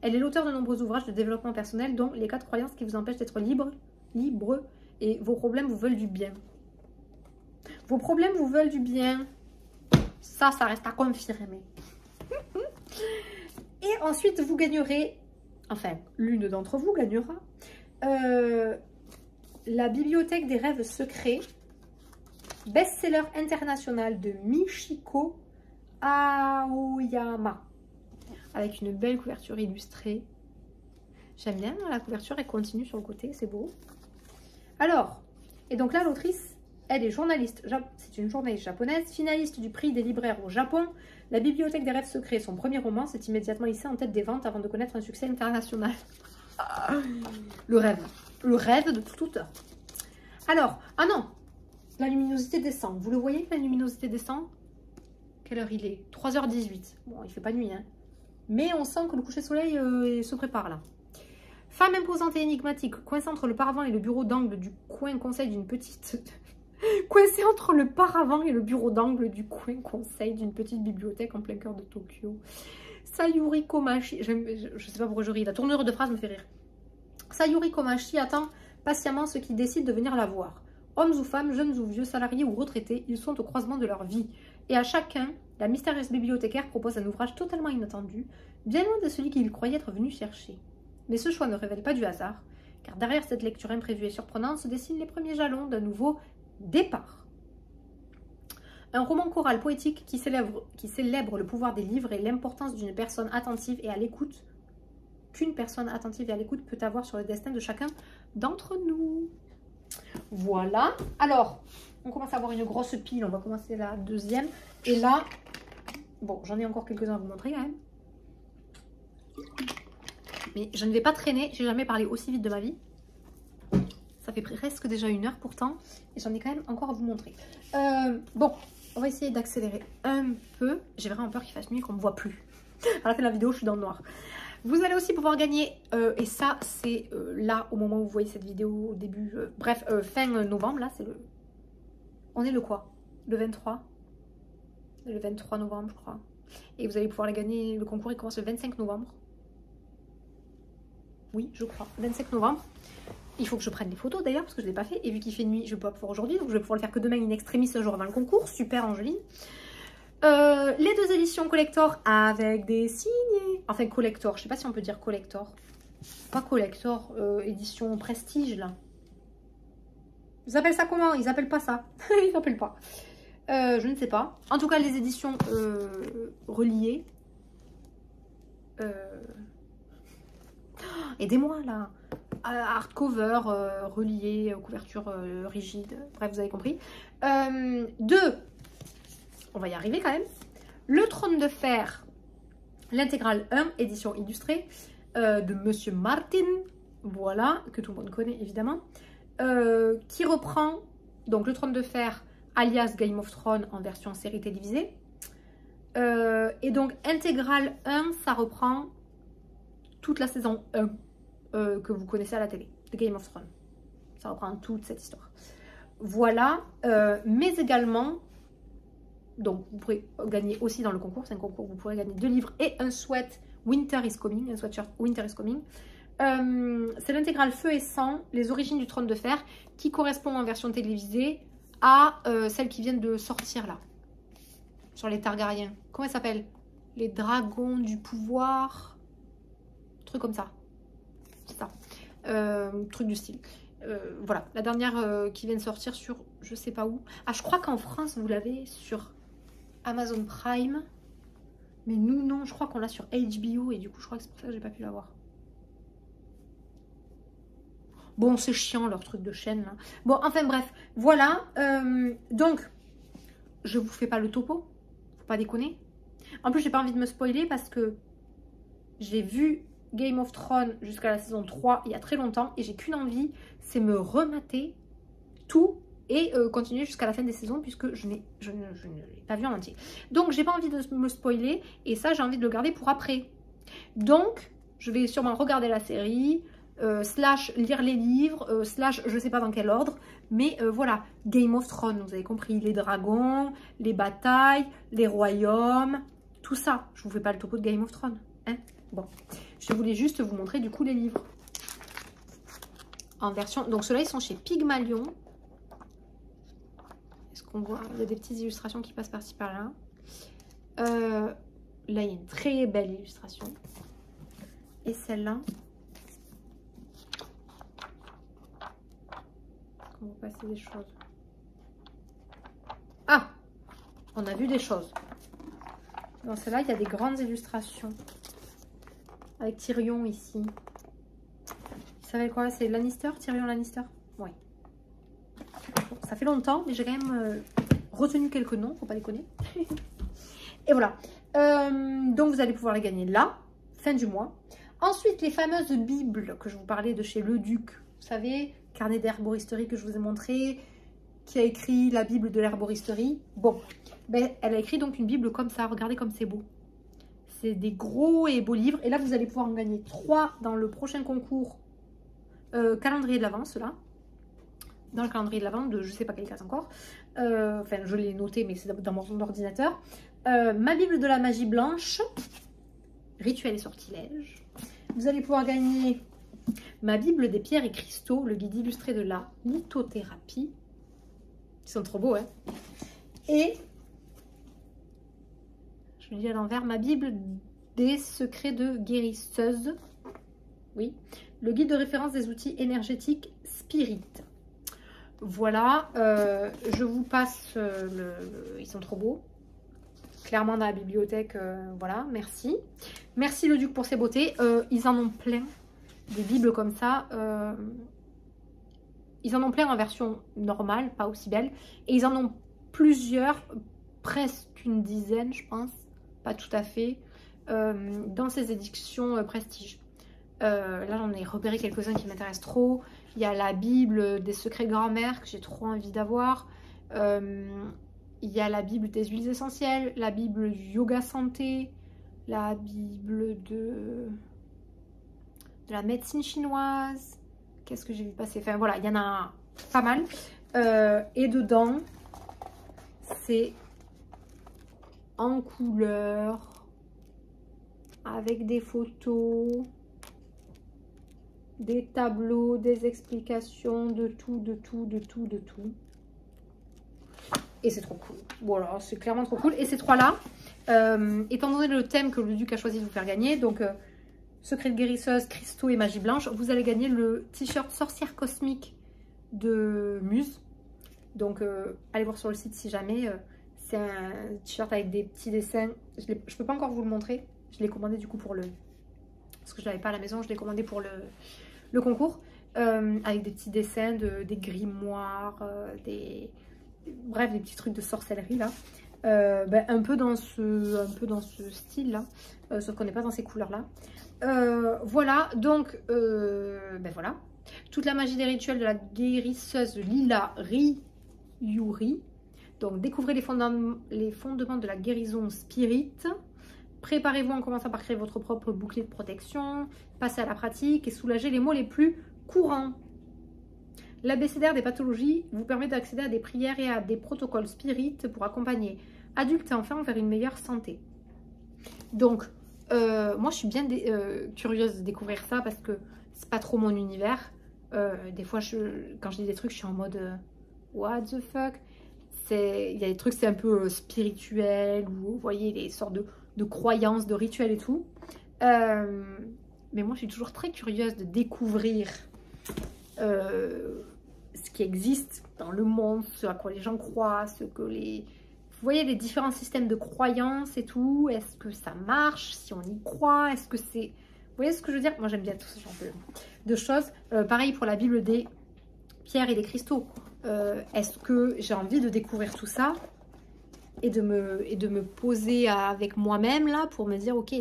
Elle est l'auteure de nombreux ouvrages de développement personnel, dont Les 4 croyances qui vous empêchent d'être libre, et Vos problèmes vous veulent du bien. Vos problèmes vous veulent du bien. Ça reste à confirmer. Et ensuite, vous gagnerez, enfin, l'une d'entre vous gagnera, la bibliothèque des rêves secrets, best-seller international de Michiko Aoyama, avec une belle couverture illustrée. J'aime bien la couverture, elle continue sur le côté, c'est beau. Alors, et donc là, l'autrice, elle est journaliste, c'est une journaliste japonaise, finaliste du prix des libraires au Japon. La bibliothèque des rêves secrets, son premier roman, s'est immédiatement hissé en tête des ventes avant de connaître un succès international. Le rêve de tout auteur. Alors, ah non, la luminosité descend. Vous le voyez, la luminosité descend? Quelle heure il est? 3h18. Bon, il fait pas nuit, hein. Mais on sent que le coucher de soleil se prépare là. Femme imposante et énigmatique, coincée entre le paravent et le bureau d'angle du coin conseil d'une petite... coincée entre le paravent et le bureau d'angle du coin conseil d'une petite bibliothèque en plein cœur de Tokyo. Sayuri Komachi... Je sais pas pourquoi je ris, la tournure de phrase me fait rire. Sayuri Komachi attend patiemment ceux qui décident de venir la voir. Hommes ou femmes, jeunes ou vieux, salariés ou retraités, ils sont au croisement de leur vie. Et à chacun, la mystérieuse bibliothécaire propose un ouvrage totalement inattendu, bien loin de celui qu'il croyait être venu chercher. Mais ce choix ne révèle pas du hasard, car derrière cette lecture imprévue et surprenante se dessinent les premiers jalons d'un nouveau départ. Un roman choral poétique qui célèbre le pouvoir des livres et l'importance d'une personne attentive et à l'écoute, qu'une personne attentive et à l'écoute peut avoir sur le destin de chacun d'entre nous. Voilà. Alors, on commence à avoir une grosse pile. On va commencer la deuxième. Et là, bon, j'en ai encore quelques-uns à vous montrer quand même. Mais je ne vais pas traîner. J'ai jamais parlé aussi vite de ma vie. Ça fait presque déjà 1 heure pourtant. Et j'en ai quand même encore à vous montrer. Bon, on va essayer d'accélérer un peu. J'ai vraiment peur qu'il fasse nuit et qu'on ne me voit plus. À la fin de la vidéo, je suis dans le noir. Vous allez aussi pouvoir gagner, et ça c'est là au moment où vous voyez cette vidéo au début, bref, fin novembre, là c'est le... On est le quoi? Le 23? Le 23 novembre je crois. Et vous allez pouvoir la gagner, le concours il commence le 25 novembre. Oui, je crois, 25 novembre. Il faut que je prenne les photos d'ailleurs parce que je ne l'ai pas fait. Et vu qu'il fait nuit, je ne peux pas pouvoir aujourd'hui, donc je vais pouvoir le faire que demain in extremis un jour avant le concours. Super Angeline. Les 2 éditions collector avec des signés. Enfin collector, je sais pas si on peut dire collector. Pas collector, édition prestige là. Ils appellent ça comment? Ils appellent pas ça. Ils appellent pas. Je ne sais pas. En tout cas les éditions reliées. Aidez-moi là. Hardcover, relié, couverture rigide. Bref, vous avez compris. 2. On va y arriver quand même. Le Trône de Fer, l'intégrale 1, édition illustrée, de Monsieur Martin, voilà, que tout le monde connaît évidemment, qui reprend donc le Trône de Fer, alias Game of Thrones en version série télévisée. Et donc, intégrale 1, ça reprend toute la saison 1 que vous connaissez à la télé, de Game of Thrones. Ça reprend toute cette histoire. Voilà, mais également... Donc, vous pourrez gagner aussi dans le concours. C'est un concours, vous pourrez gagner 2 livres et un sweat Winter is Coming, un sweatshirt Winter is Coming. C'est l'intégrale Feu et Sang, les origines du Trône de Fer, qui correspond en version télévisée à celles qui viennent de sortir là, sur les Targaryens. Comment elle s'appelle? Les dragons du pouvoir, truc comme ça. C'est ça. Truc du style. Voilà, la dernière qui vient de sortir sur je sais pas où. Ah, je crois qu'en France, vous l'avez sur Amazon Prime. Mais nous, non, je crois qu'on l'a sur HBO et du coup, je crois que c'est pour ça que j'ai pas pu l'avoir. Bon, c'est chiant leur truc de chaîne là. Bon, enfin bref, voilà. Donc, je vous fais pas le topo. Faut pas déconner. En plus, j'ai pas envie de me spoiler parce que j'ai vu Game of Thrones jusqu'à la saison 3 il y a très longtemps. Et j'ai qu'une envie, c'est me remater tout et continuer jusqu'à la fin des saisons puisque je ne l'ai pas vu en entier. Donc, j'ai pas envie de me spoiler. Et ça, j'ai envie de le garder pour après. Donc, je vais sûrement regarder la série... slash lire les livres, slash je sais pas dans quel ordre, mais voilà, Game of Thrones, vous avez compris, les dragons, les batailles, les royaumes, tout ça. Je vous fais pas le topo de Game of Thrones, hein. Bon, je voulais juste vous montrer du coup les livres en version, donc ceux-là ils sont chez Pygmalion. Est-ce qu'on voit, il y a des petites illustrations qui passent par-ci par-là. Là il y a une très belle illustration, et celle-là, on va passer des choses. Ah, on a vu des choses. Dans celle-là, il y a des grandes illustrations. Avec Tyrion ici. Vous savez quoi? C'est Lannister? Tyrion Lannister? Oui. Bon, ça fait longtemps, mais j'ai quand même retenu quelques noms, faut pas déconner. Et voilà. Donc vous allez pouvoir les gagner là, fin du mois. Ensuite, les fameuses bibles que je vous parlais de chez Le Duc. Vous savez, carnet d'herboristerie que je vous ai montré, qui a écrit la Bible de l'herboristerie. Bon, ben, elle a écrit donc une Bible comme ça. Regardez comme c'est beau. C'est des gros et beaux livres. Et là, vous allez pouvoir en gagner 3 dans le prochain concours calendrier de l'Avent, cela. Dans le calendrier de l'Avent, de je ne sais pas quelle classe encore. Enfin, je l'ai noté, mais c'est dans mon ordinateur. Ma Bible de la magie blanche, rituel et sortilèges. Vous allez pouvoir gagner ma Bible des pierres et cristaux, le guide illustré de la lithothérapie. Ils sont trop beaux, hein. Et, je le dis à l'envers, ma Bible des secrets de guérisseuse. Oui, le guide de référence des outils énergétiques Spirit. Voilà, je vous passe ils sont trop beaux. Clairement dans la bibliothèque, voilà, merci. Merci Le Duc pour ses beautés. Ils en ont plein, des bibles comme ça. Ils en ont plein en version normale, pas aussi belle. Et ils en ont plusieurs, presque une dizaine, je pense. Pas tout à fait. Dans ces éditions Prestige. Là, j'en ai repéré quelques-uns qui m'intéressent trop. Il y a la Bible des secrets grand-mère que j'ai trop envie d'avoir. Il y a la Bible des huiles essentielles, la Bible du yoga santé, la Bible de la médecine chinoise. Qu'est-ce que j'ai vu passer? Enfin voilà, il y en a pas mal. Et dedans, c'est en couleur, avec des photos, des tableaux, des explications, de tout, de tout, de tout, de tout. Et c'est trop cool. Voilà, c'est clairement trop cool. Et ces trois-là, étant donné le thème que le Duc a choisi de vous faire gagner, donc secret de guérisseuse, cristaux et magie blanche, vous allez gagner le t-shirt sorcière cosmique de Muse. Donc allez voir sur le site si jamais. C'est un t-shirt avec des petits dessins. Je peux pas encore vous le montrer. Je l'ai commandé du coup pour le... Parce que je l'avais pas à la maison, je l'ai commandé pour le concours. Avec des petits dessins, des grimoires, bref, des petits trucs de sorcellerie là. Ben, un peu dans ce style là, sauf qu'on n'est pas dans ces couleurs là. Voilà, donc ben voilà, toute la magie des rituels de la guérisseuse Lila Ryuri. Donc découvrez les fondements de la guérison Spirit. Préparez-vous en commençant par créer votre propre bouclier de protection, passez à la pratique et soulagez les maux les plus courants. L'abécédaire des pathologies vous permet d'accéder à des prières et à des protocoles spirites pour accompagner adultes et enfants vers une meilleure santé. Donc, moi je suis bien curieuse de découvrir ça parce que c'est pas trop mon univers. Des fois, quand je lis des trucs, je suis en mode what the fuck. Il y a des trucs, c'est un peu spirituel, ou vous voyez, les sortes de croyances, de rituels et tout. Mais moi je suis toujours très curieuse de découvrir ce qui existe dans le monde, ce à quoi les gens croient, ce que les... Vous voyez les différents systèmes de croyances et tout, est-ce que ça marche, si on y croit, est-ce que c'est... Vous voyez ce que je veux dire? Moi, j'aime bien tout ce genre de choses. Pareil pour la Bible des pierres et des cristaux. Est-ce que j'ai envie de découvrir tout ça et de me poser avec moi-même là pour me dire, ok,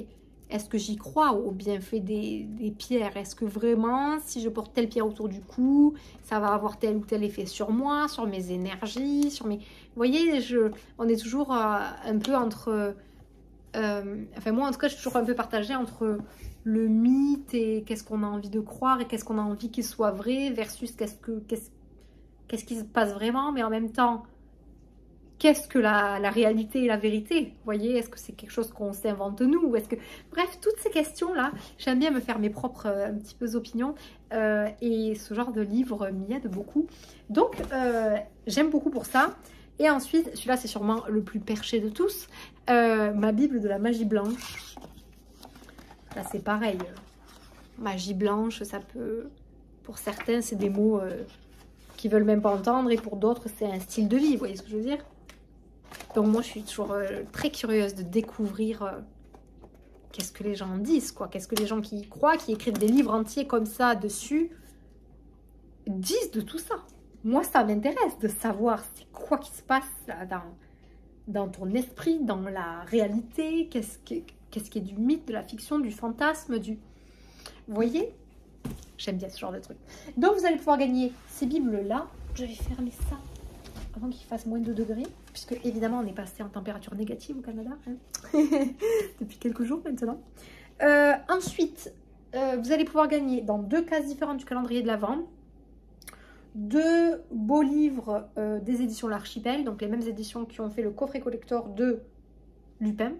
est-ce que j'y crois au bienfait des pierres? Est-ce que vraiment, si je porte telle pierre autour du cou, ça va avoir tel ou tel effet sur moi, sur mes énergies, sur mes... Vous voyez, on est toujours un peu entre... enfin, moi, en tout cas, je suis toujours un peu partagée entre le mythe et qu'est-ce qu'on a envie de croire et qu'est-ce qu'on a envie qu'il soit vrai versus qu'est-ce qui se passe vraiment, mais en même temps... Qu'est-ce que la réalité et la vérité? Vous voyez, est-ce que c'est quelque chose qu'on s'invente nous? Est-ce que... Bref, toutes ces questions-là, j'aime bien me faire mes propres un petit peu opinions. Et ce genre de livre m'y aide beaucoup. Donc, j'aime beaucoup pour ça. Et ensuite, celui-là, c'est sûrement le plus perché de tous. Ma Bible de la magie blanche. Là, c'est pareil. Magie blanche, ça peut... Pour certains, c'est des mots qu'ils veulent même pas entendre. Et pour d'autres, c'est un style de vie. Vous voyez ce que je veux dire? Donc moi, je suis toujours très curieuse de découvrir qu'est-ce que les gens disent, quoi. Qu'est-ce que les gens qui y croient, qui écrivent des livres entiers comme ça dessus, disent de tout ça. Moi, ça m'intéresse de savoir c'est quoi qui se passe là, dans ton esprit, dans la réalité, qu'est-ce qui est du mythe, de la fiction, du fantasme, du... Vous voyez? J'aime bien ce genre de truc. Donc, vous allez pouvoir gagner ces bibles-là. Je vais fermer ça avant qu'il fasse moins de 2 degrés, puisque évidemment on est passé en température négative au Canada hein, depuis quelques jours maintenant. Ensuite, vous allez pouvoir gagner dans 2 cases différentes du calendrier de l'Avent 2 beaux livres des éditions L'Archipel, donc les mêmes éditions qui ont fait le coffret collector de Lupin.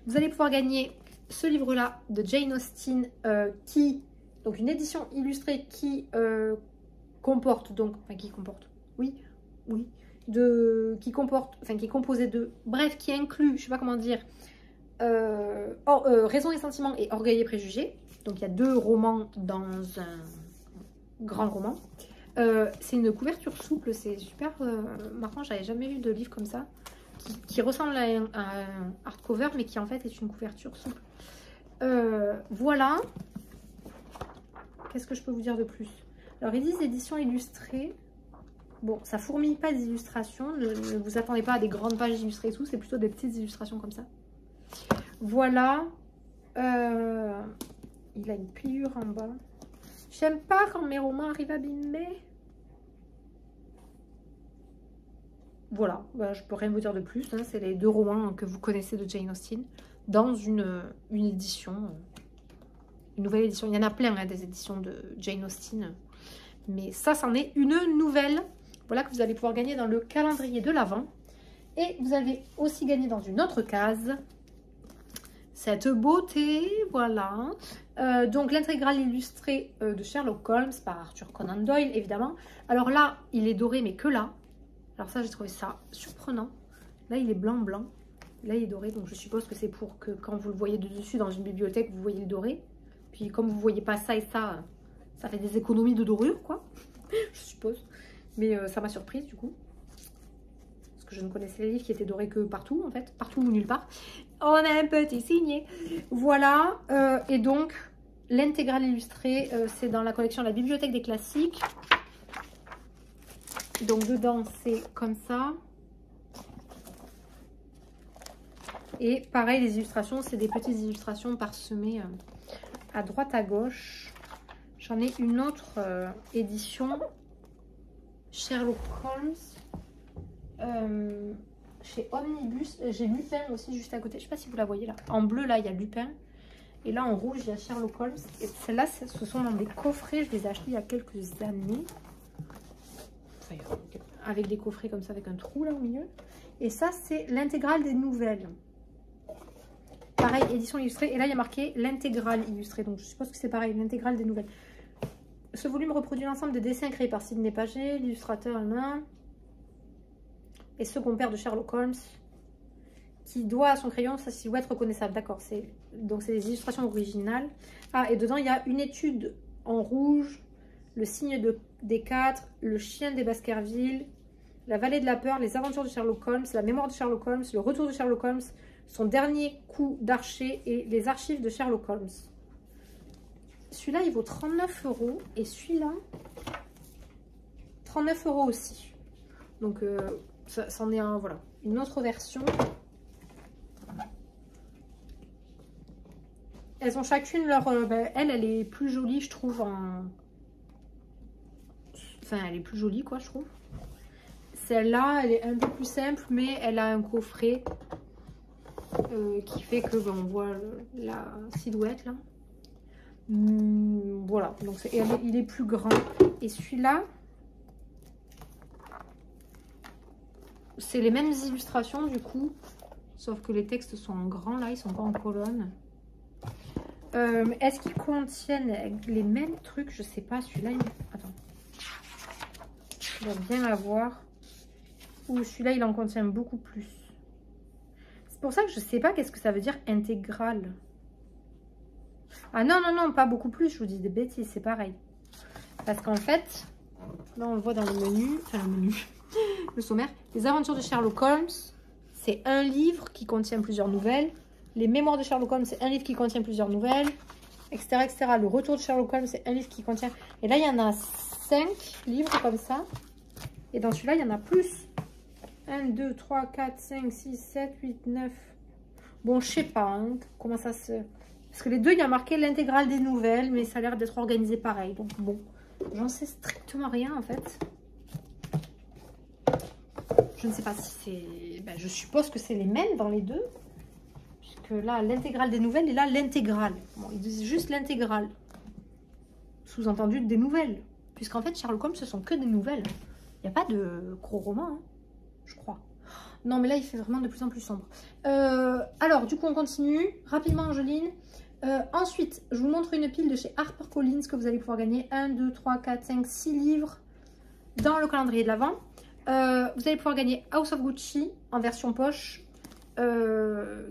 Vous allez pouvoir gagner ce livre-là de Jane Austen, donc une édition illustrée qui comporte, donc, enfin qui comporte, oui, qui est composé de, bref, qui inclut, je sais pas comment dire, Raison et Sentiment et Orgueil et Préjugés. Donc il y a 2 romans dans un grand roman. C'est une couverture souple, c'est super marrant, j'avais jamais lu de livre comme ça, qui ressemble à un hardcover, mais qui en fait est une couverture souple. Voilà. Qu'est-ce que je peux vous dire de plus? Alors ils disent édition illustrée. Bon, ça fourmille pas d'illustrations, ne vous attendez pas à des grandes pages illustrées et tout, c'est plutôt des petites illustrations comme ça. Voilà. Il a une pliure en bas. J'aime pas quand mes romans arrivent abîmés. Voilà, bah, je peux rien vous dire de plus. Hein. C'est les 2 romans que vous connaissez de Jane Austen dans une édition, une nouvelle édition. Il y en a plein hein, des éditions de Jane Austen, mais ça, c'en est une nouvelle. Voilà que vous allez pouvoir gagner dans le calendrier de l'Avent. Et vous allez aussi gagner dans une autre case cette beauté, voilà. Donc l'intégrale illustrée de Sherlock Holmes par Arthur Conan Doyle, évidemment. Alors là, il est doré, mais que là. Alors ça, j'ai trouvé ça surprenant. Là, il est blanc. Là, il est doré, donc je suppose que c'est pour que quand vous le voyez de dessus dans une bibliothèque, vous voyez le doré. Puis comme vous ne voyez pas ça et ça, ça fait des économies de dorure, quoi. Je suppose. Mais ça m'a surprise, du coup. Parce que je ne connaissais les livres qui étaient dorés que partout, en fait. Partout ou nulle part. On a un petit signé. Voilà. Et donc, l'intégrale illustrée, c'est dans la collection La Bibliothèque des Classiques. Donc, dedans, c'est comme ça. Et pareil, les illustrations, c'est des petites illustrations parsemées à droite, à gauche. J'en ai une autre édition. Sherlock Holmes. Chez Omnibus. J'ai Lupin aussi juste à côté. Je ne sais pas si vous la voyez là. En bleu, là, il y a Lupin. Et là, en rouge, il y a Sherlock Holmes. Et celles-là, ce sont dans des coffrets. Je les ai achetés il y a quelques années. Enfin, avec des coffrets comme ça, avec un trou là au milieu. Et ça, c'est l'intégrale des nouvelles. Pareil, édition illustrée. Et là, il y a marqué l'intégrale illustrée. Donc, je suppose que c'est pareil, l'intégrale des nouvelles. Ce volume reproduit l'ensemble des dessins créés par Sidney Paget, l'illustrateur et second père de Sherlock Holmes, qui doit à son crayon sa silhouette reconnaissable. D'accord, donc c'est des illustrations originales. Ah, et dedans, il y a une étude en rouge, le signe des 4, le chien des Baskerville, la vallée de la peur, les aventures de Sherlock Holmes, la mémoire de Sherlock Holmes, le retour de Sherlock Holmes, son dernier coup d'archer et les archives de Sherlock Holmes. celui-là, il vaut 39 € et celui-là, 39 € aussi. Donc, c'en est un, voilà, une autre version. Elles ont chacune leur... elle est plus jolie, je trouve, en... Enfin, elle est plus jolie, quoi, je trouve. Celle-là, elle est un peu plus simple, mais elle a un coffret qui fait que on voit la silhouette, là. Voilà, donc il est plus grand. Et celui-là, c'est les mêmes illustrations, du coup, sauf que les textes sont en grand, là, ils sont pas en colonne. Est-ce qu'ils contiennent les mêmes trucs? Je sais pas, celui-là, attends. Je dois bien l'avoir. Ou celui-là, il en contient beaucoup plus. C'est pour ça que je sais pas qu'est-ce que ça veut dire intégral. Ah non, non, non, pas beaucoup plus, je vous dis des bêtises, c'est pareil. Parce qu'en fait, là, on le voit dans le menu, enfin le menu, le sommaire. Les aventures de Sherlock Holmes, c'est un livre qui contient plusieurs nouvelles. Les mémoires de Sherlock Holmes, c'est un livre qui contient plusieurs nouvelles, etc., etc. Le retour de Sherlock Holmes, c'est un livre qui contient... Et là, il y en a 5 livres comme ça. Et dans celui-là, il y en a plus. 1, 2, 3, 4, 5, 6, 7, 8, 9. Bon, je sais pas hein, comment ça se... Parce que les deux, il y a marqué l'intégrale des nouvelles, mais ça a l'air d'être organisé pareil. Donc bon, j'en sais strictement rien en fait. Je ne sais pas si c'est... Ben, je suppose que c'est les mêmes dans les deux. Puisque là, l'intégrale des nouvelles et là, l'intégrale. Bon, ils disent juste l'intégrale. Sous-entendu des nouvelles. Puisqu'en fait, Sherlock Holmes, ce sont que des nouvelles. Il n'y a pas de gros romans, hein, je crois. Non, mais là, il fait vraiment de plus en plus sombre. Alors, du coup, on continue. Rapidement, Angeline. Ensuite, je vous montre une pile de chez HarperCollins que vous allez pouvoir gagner. 1, 2, 3, 4, 5, 6 livres dans le calendrier de l'Avent. Vous allez pouvoir gagner House of Gucci en version poche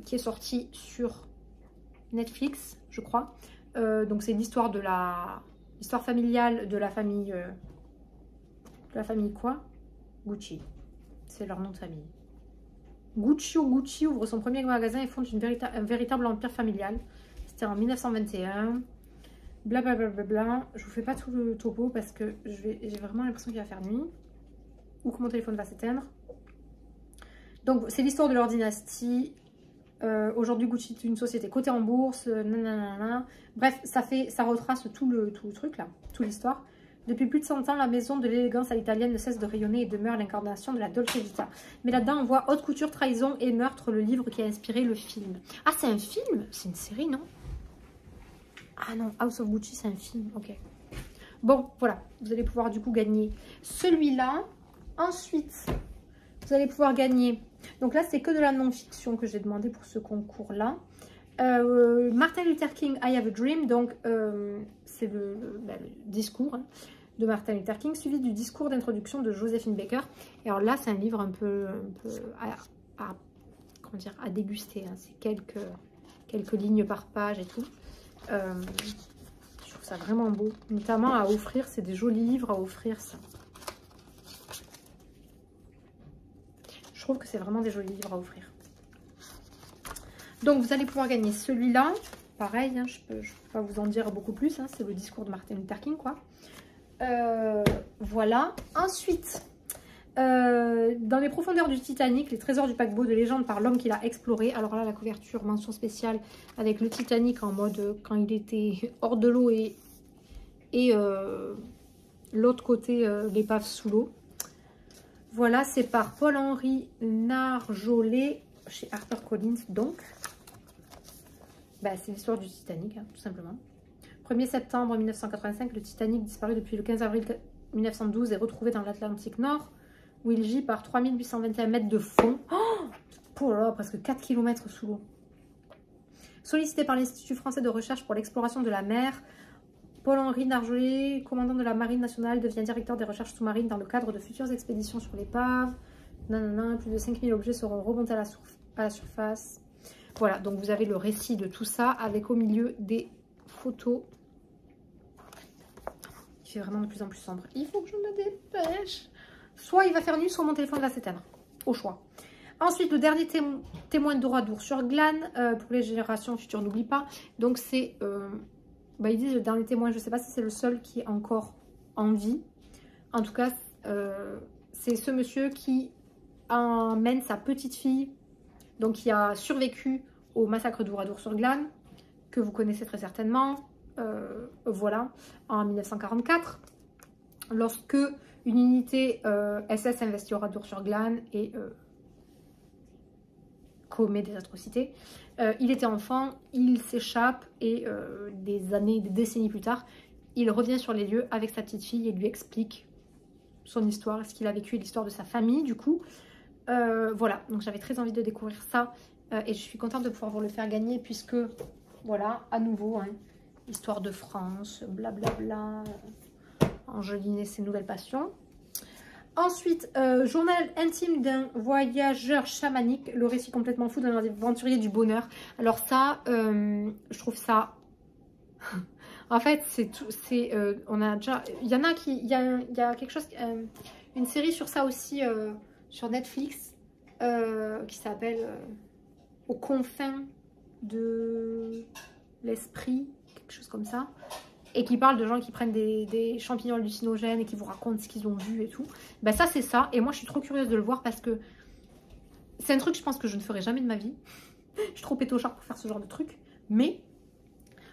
qui est sorti sur Netflix, je crois. Donc, c'est l'histoire de l'histoire familiale de la famille... quoi? Gucci. C'est leur nom de famille. Gucci ouvre son premier magasin et fonde un véritable empire familial. C'était en 1921. Blablabla. Je vous fais pas tout le topo parce que j'ai vraiment l'impression qu'il va faire nuit. Ou que mon téléphone va s'éteindre. Donc, c'est l'histoire de leur dynastie. Aujourd'hui, Gucci est une société cotée en bourse. Nanana. Bref, ça retrace tout le truc là. Toute l'histoire. Depuis plus de 100 ans, la maison de l'élégance à l'italienne ne cesse de rayonner et demeure l'incarnation de la Dolce Vita. Mais là-dedans, on voit haute couture, trahison et meurtre, le livre qui a inspiré le film. Ah, c'est un film? C'est une série, non? Ah non, House of Gucci, c'est un film. Ok. Bon, voilà. Vous allez pouvoir du coup gagner celui-là. Ensuite, vous allez pouvoir gagner... Donc là, c'est que de la non-fiction que j'ai demandé pour ce concours-là. Martin Luther King, I Have a Dream, donc c'est le discours hein, de Martin Luther King, suivi du discours d'introduction de Josephine Baker. Et alors là, c'est un livre un peu comment dire, à déguster. Hein. C'est quelques lignes par page et tout. Je trouve ça vraiment beau, notamment à offrir. C'est des jolis livres à offrir, ça. Je trouve que c'est vraiment des jolis livres à offrir. Donc, vous allez pouvoir gagner celui-là. Pareil, hein, je peux pas vous en dire beaucoup plus. Hein, c'est le discours de Martin Luther King, quoi. Voilà. Ensuite, dans les profondeurs du Titanic, les trésors du paquebot de légende par l'homme qui l'a exploré. Alors là, la couverture, mention spéciale avec le Titanic en mode quand il était hors de l'eau et l'autre côté, l'épave sous l'eau. Voilà, c'est par Paul-Henri Narjolet chez HarperCollins, donc. Bah, c'est l'histoire du Titanic, hein, tout simplement. 1er septembre 1985, le Titanic, disparu depuis le 15 avril 1912, est retrouvé dans l'Atlantique Nord, où il gît par 3821 mètres de fond. Oh là, presque 4 km sous l'eau. Sollicité par l'Institut français de recherche pour l'exploration de la mer, Paul-Henri Narjolet, commandant de la Marine nationale, devient directeur des recherches sous-marines dans le cadre de futures expéditions sur l'épave. Nanana, plus de 5000 objets seront remontés à la surface. Voilà, donc vous avez le récit de tout ça avec au milieu des photos. Il fait vraiment de plus en plus sombre. Il faut que je me dépêche. Soit il va faire nuit, soit mon téléphone va s'éteindre. Au choix. Ensuite, le dernier témoin de Dora Dour sur Glane. Pour les générations futures, n'oublie pas. Donc c'est bah, il dit le dernier témoin, je ne sais pas si c'est le seul qui est encore en vie. En tout cas, c'est ce monsieur qui emmène sa petite fille, donc qui a survécu au massacre d'Ouradour-sur-Glane, que vous connaissez très certainement, voilà, en 1944, lorsque une unité SS investit Oradour-sur-Glane et commet des atrocités. Il était enfant, il s'échappe et des années, des décennies plus tard, il revient sur les lieux avec sa petite fille et lui explique son histoire, ce qu'il a vécu et l'histoire de sa famille du coup. Voilà, donc j'avais très envie de découvrir ça et je suis contente de pouvoir vous le faire gagner puisque, voilà, à nouveau, hein, histoire de France, blablabla, enjoliner ses nouvelles passions. Ensuite, journal intime d'un voyageur chamanique, le récit complètement fou d'un aventurier du bonheur. Alors ça, je trouve ça... en fait, c'est tout, on a déjà... Il y en a qui... Il y a quelque chose... une série sur ça aussi, sur Netflix, qui s'appelle Aux confins de l'esprit, quelque chose comme ça. Et qui parle de gens qui prennent des champignons hallucinogènes et qui vous racontent ce qu'ils ont vu et tout. Ben ça, c'est ça. Et moi, je suis trop curieuse de le voir parce que c'est un truc, je pense, que je ne ferai jamais de ma vie. Je suis trop pétochard pour faire ce genre de truc. Mais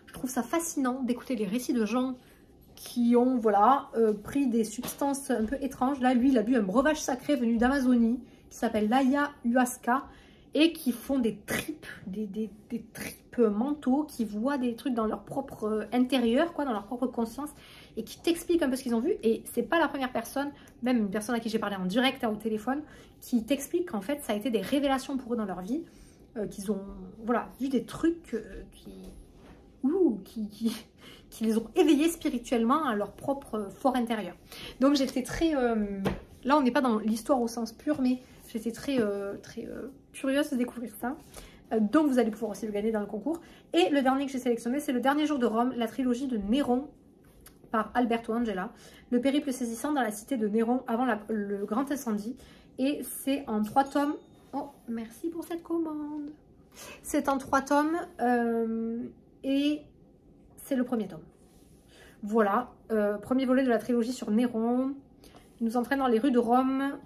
je trouve ça fascinant d'écouter les récits de gens qui ont, voilà, pris des substances un peu étranges. Là, lui, il a bu un breuvage sacré venu d'Amazonie qui s'appelle l'ayahuasca et qui font des tripes, des tripes mentaux, qui voient des trucs dans leur propre intérieur, quoi, dans leur propre conscience, et qui t'expliquent un peu ce qu'ils ont vu. Et c'est pas la première personne, même une personne à qui j'ai parlé en direct, hein, au téléphone, qui t'explique qu'en fait, ça a été des révélations pour eux dans leur vie, qu'ils ont, voilà, vu des trucs qui les ont éveillés spirituellement à leur propre fort intérieur. Donc j'étais très... là, on n'est pas dans l'histoire au sens pur, mais j'étais très curieuse de découvrir ça. Donc vous allez pouvoir aussi le gagner dans le concours. Et le dernier que j'ai sélectionné, c'est Le Dernier Jour de Rome, la trilogie de Néron par Alberto Angela. Le périple saisissant dans la cité de Néron avant le grand incendie. Et c'est en 3 tomes. Oh, merci pour cette commande. C'est en 3 tomes et c'est le premier tome. Voilà, premier volet de la trilogie sur Néron. Il nous entraîne dans les rues de Rome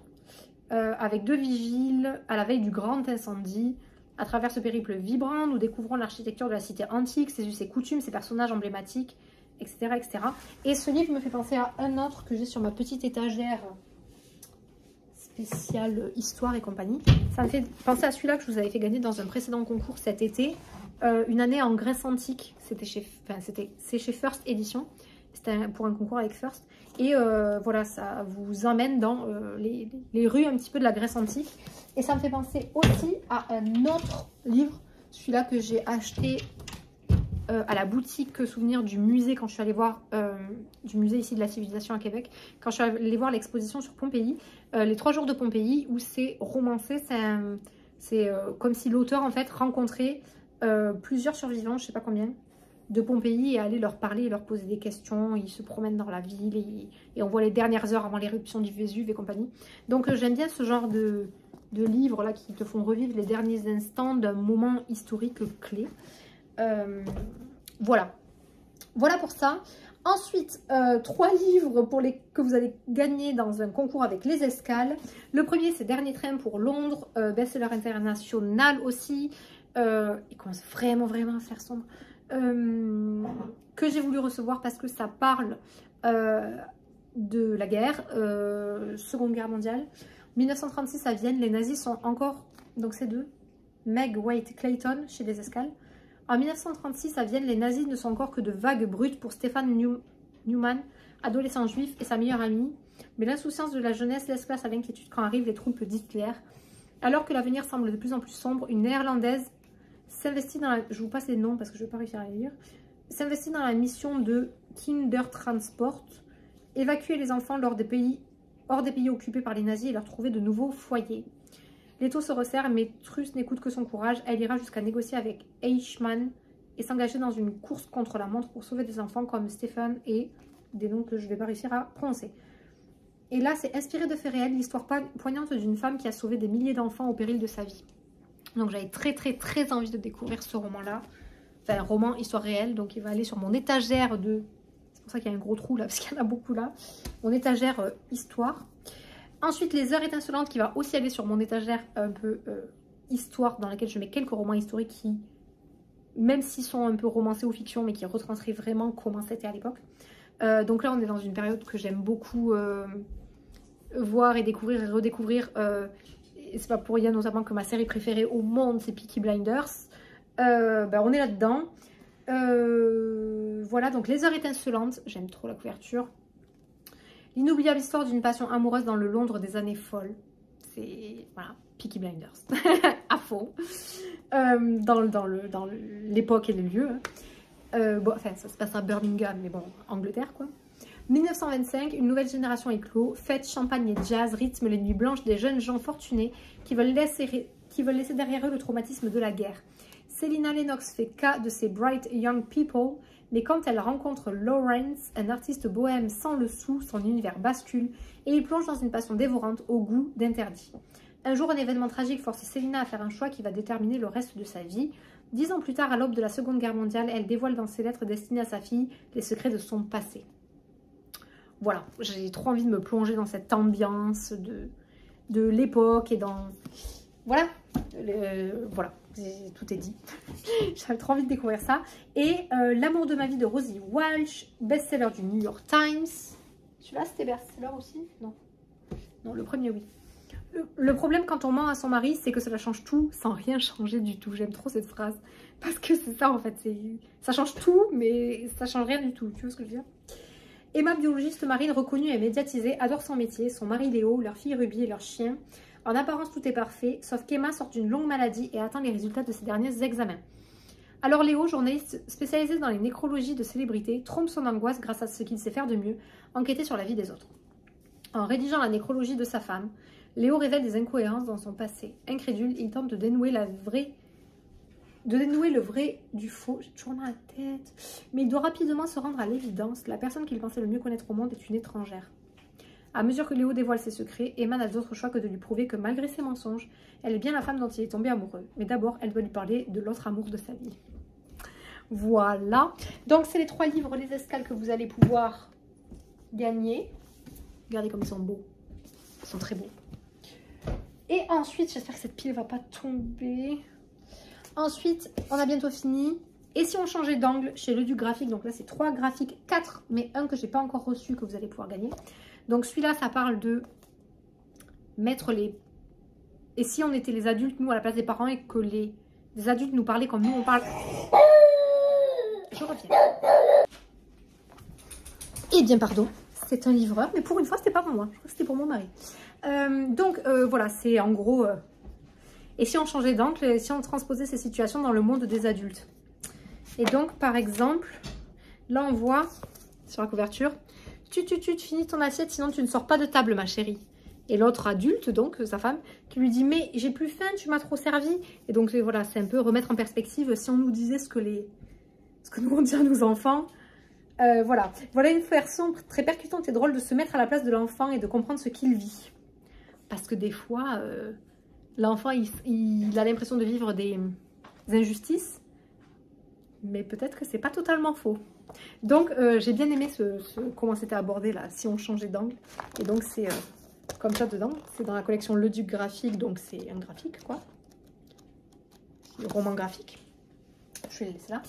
avec 2 vigiles à la veille du grand incendie. À travers ce périple vibrant, nous découvrons l'architecture de la cité antique, ses us et coutumes, ses personnages emblématiques, etc., etc. Et ce livre me fait penser à un autre que j'ai sur ma petite étagère spéciale histoire et compagnie. Ça me fait penser à celui-là que je vous avais fait gagner dans un précédent concours cet été. Une année en Grèce antique, c'est chez First Edition. C'était pour un concours avec First. Et voilà, ça vous emmène dans les rues un petit peu de la Grèce antique. Et ça me fait penser aussi à un autre livre, celui-là que j'ai acheté à la boutique souvenir du musée quand je suis allée voir, du musée ici de la civilisation à Québec, quand je suis allée voir l'exposition sur Pompéi, les 3 jours de Pompéi, où c'est romancé, c'est comme si l'auteur en fait rencontrait plusieurs survivants, je sais pas combien, de Pompéi et allait leur parler et leur poser des questions. Ils se promènent dans la ville et on voit les dernières heures avant l'éruption du Vésuve et compagnie. Donc j'aime bien ce genre de livres là qui te font revivre les derniers instants d'un moment historique clé. Voilà pour ça. Ensuite, 3 livres que vous allez gagner dans un concours avec les escales. Le premier, c'est Dernier train pour Londres, best-seller international aussi. Il commence vraiment à faire sombre. Que j'ai voulu recevoir parce que ça parle de la guerre, Seconde Guerre mondiale. 1936 à Vienne, les nazis sont encore, donc c'est de Meg White Clayton chez les escales. En 1936 à Vienne, les nazis ne sont encore que de vagues brutes pour Stefan Neumann, adolescent juif et sa meilleure amie. Mais l'insouciance de la jeunesse laisse place à l'inquiétude quand arrivent les troupes d'Hitler. Alors que l'avenir semble de plus en plus sombre, une néerlandaise s'investit dans la... Je vous passe les noms parce que je ne vais pas réussir à les lire. S'investit dans la mission de Kindertransport, évacuer les enfants hors des pays occupés par les nazis et leur trouver de nouveaux foyers. L'étau se resserre, mais Truss n'écoute que son courage. Elle ira jusqu'à négocier avec Eichmann et s'engager dans une course contre la montre pour sauver des enfants comme Stephen et des noms que je ne vais pas réussir à prononcer. Et là, c'est inspiré de faits réels, l'histoire poignante d'une femme qui a sauvé des milliers d'enfants au péril de sa vie. Donc j'avais très envie de découvrir ce roman-là. Enfin, roman, histoire réelle. Donc, il va aller sur mon étagère de... C'est pour ça qu'il y a un gros trou là, parce qu'il y en a beaucoup là. Mon étagère histoire. Ensuite, Les Heures étincelantes qui va aussi aller sur mon étagère un peu histoire, dans laquelle je mets quelques romans historiques qui, même s'ils sont un peu romancés ou fiction, mais qui retranscrivent vraiment comment c'était à l'époque. Donc là, on est dans une période que j'aime beaucoup voir et découvrir et redécouvrir. Et c'est pas pour rien notamment que ma série préférée au monde, c'est Peaky Blinders. On est là-dedans. Voilà, donc Les Heures étincelantes, j'aime trop la couverture. L'inoubliable histoire d'une passion amoureuse dans le Londres des années folles. C'est, voilà, Peaky Blinders, à fond. Dans l'époque et le lieu. Enfin, ça se passe à Birmingham, mais bon, Angleterre, quoi. 1925, une nouvelle génération éclot. Fêtes, champagne et jazz rythment les nuits blanches des jeunes gens fortunés qui veulent laisser derrière eux le traumatisme de la guerre. Selina Lennox fait cas de ces bright young people, mais quand elle rencontre Lawrence, un artiste bohème sans le sou, son univers bascule et il plonge dans une passion dévorante au goût d'interdit. Un jour, un événement tragique force Selina à faire un choix qui va déterminer le reste de sa vie. 10 ans plus tard, à l'aube de la Seconde Guerre mondiale, elle dévoile dans ses lettres destinées à sa fille les secrets de son passé. Voilà, j'ai trop envie de me plonger dans cette ambiance de l'époque et dans... Voilà, voilà, tout est dit. J'avais trop envie de découvrir ça. Et L'amour de ma vie de Rosie Walsh, best-seller du New York Times. Celui-là, c'était best-seller aussi? Non. Non, le premier, oui. Le problème quand on ment à son mari, c'est que cela change tout sans rien changer du tout. J'aime trop cette phrase. Parce que c'est ça, en fait. Ça change tout, mais ça change rien du tout. Tu vois ce que je veux dire? Emma, biologiste marine reconnue et médiatisée, adore son métier, son mari Léo, leur fille Ruby et leur chien. En apparence, tout est parfait, sauf qu'Emma sort d'une longue maladie et attend les résultats de ses derniers examens. Alors Léo, journaliste spécialisé dans les nécrologies de célébrités, trompe son angoisse grâce à ce qu'il sait faire de mieux, enquêter sur la vie des autres. En rédigeant la nécrologie de sa femme, Léo révèle des incohérences dans son passé. Incrédule, il tente de dénouer le vrai du faux. J'ai toujours dans la tête. Mais il doit rapidement se rendre à l'évidence. La personne qu'il pensait le mieux connaître au monde est une étrangère. À mesure que Léo dévoile ses secrets, Emma n'a d'autre choix que de lui prouver que malgré ses mensonges, elle est bien la femme dont il est tombé amoureux. Mais d'abord, elle doit lui parler de l'autre amour de sa vie. Voilà. Donc, c'est les 3 livres, les escales que vous allez pouvoir gagner. Regardez comme ils sont beaux. Ils sont très beaux. Et ensuite, j'espère que cette pile ne va pas tomber. Ensuite, on a bientôt fini. Et si on changeait d'angle chez le Duc Graphique, donc là c'est 3 graphiques, 4, mais un que j'ai pas encore reçu que vous allez pouvoir gagner. Donc celui-là, ça parle de mettre les... Et si on était les adultes, nous, à la place des parents, et que les adultes nous parlaient comme nous, on parle... Je reviens. Eh bien, pardon, c'est un livreur, mais pour une fois, c'était pas pour moi. Je crois que c'était pour mon mari. Voilà, c'est en gros... Et si on changeait d'angle, et si on transposait ces situations dans le monde des adultes. Et donc, par exemple, là, on voit sur la couverture, tu finis ton assiette, sinon tu ne sors pas de table, ma chérie. Et l'autre adulte, donc, sa femme, qui lui dit, mais j'ai plus faim, tu m'as trop servi. Et donc, voilà, c'est un peu remettre en perspective, si on nous disait ce que nous on dit à nos enfants. Voilà une version très percutante et drôle de se mettre à la place de l'enfant et de comprendre ce qu'il vit. Parce que des fois, l'enfant, il a l'impression de vivre des injustices. Mais peut-être que c'est pas totalement faux. Donc, j'ai bien aimé comment c'était abordé là, si on changeait d'angle. Et donc, c'est comme ça dedans. C'est dans la collection Le Duc Graphique, donc c'est un graphique, quoi. Le roman graphique. Je vais le laisser là.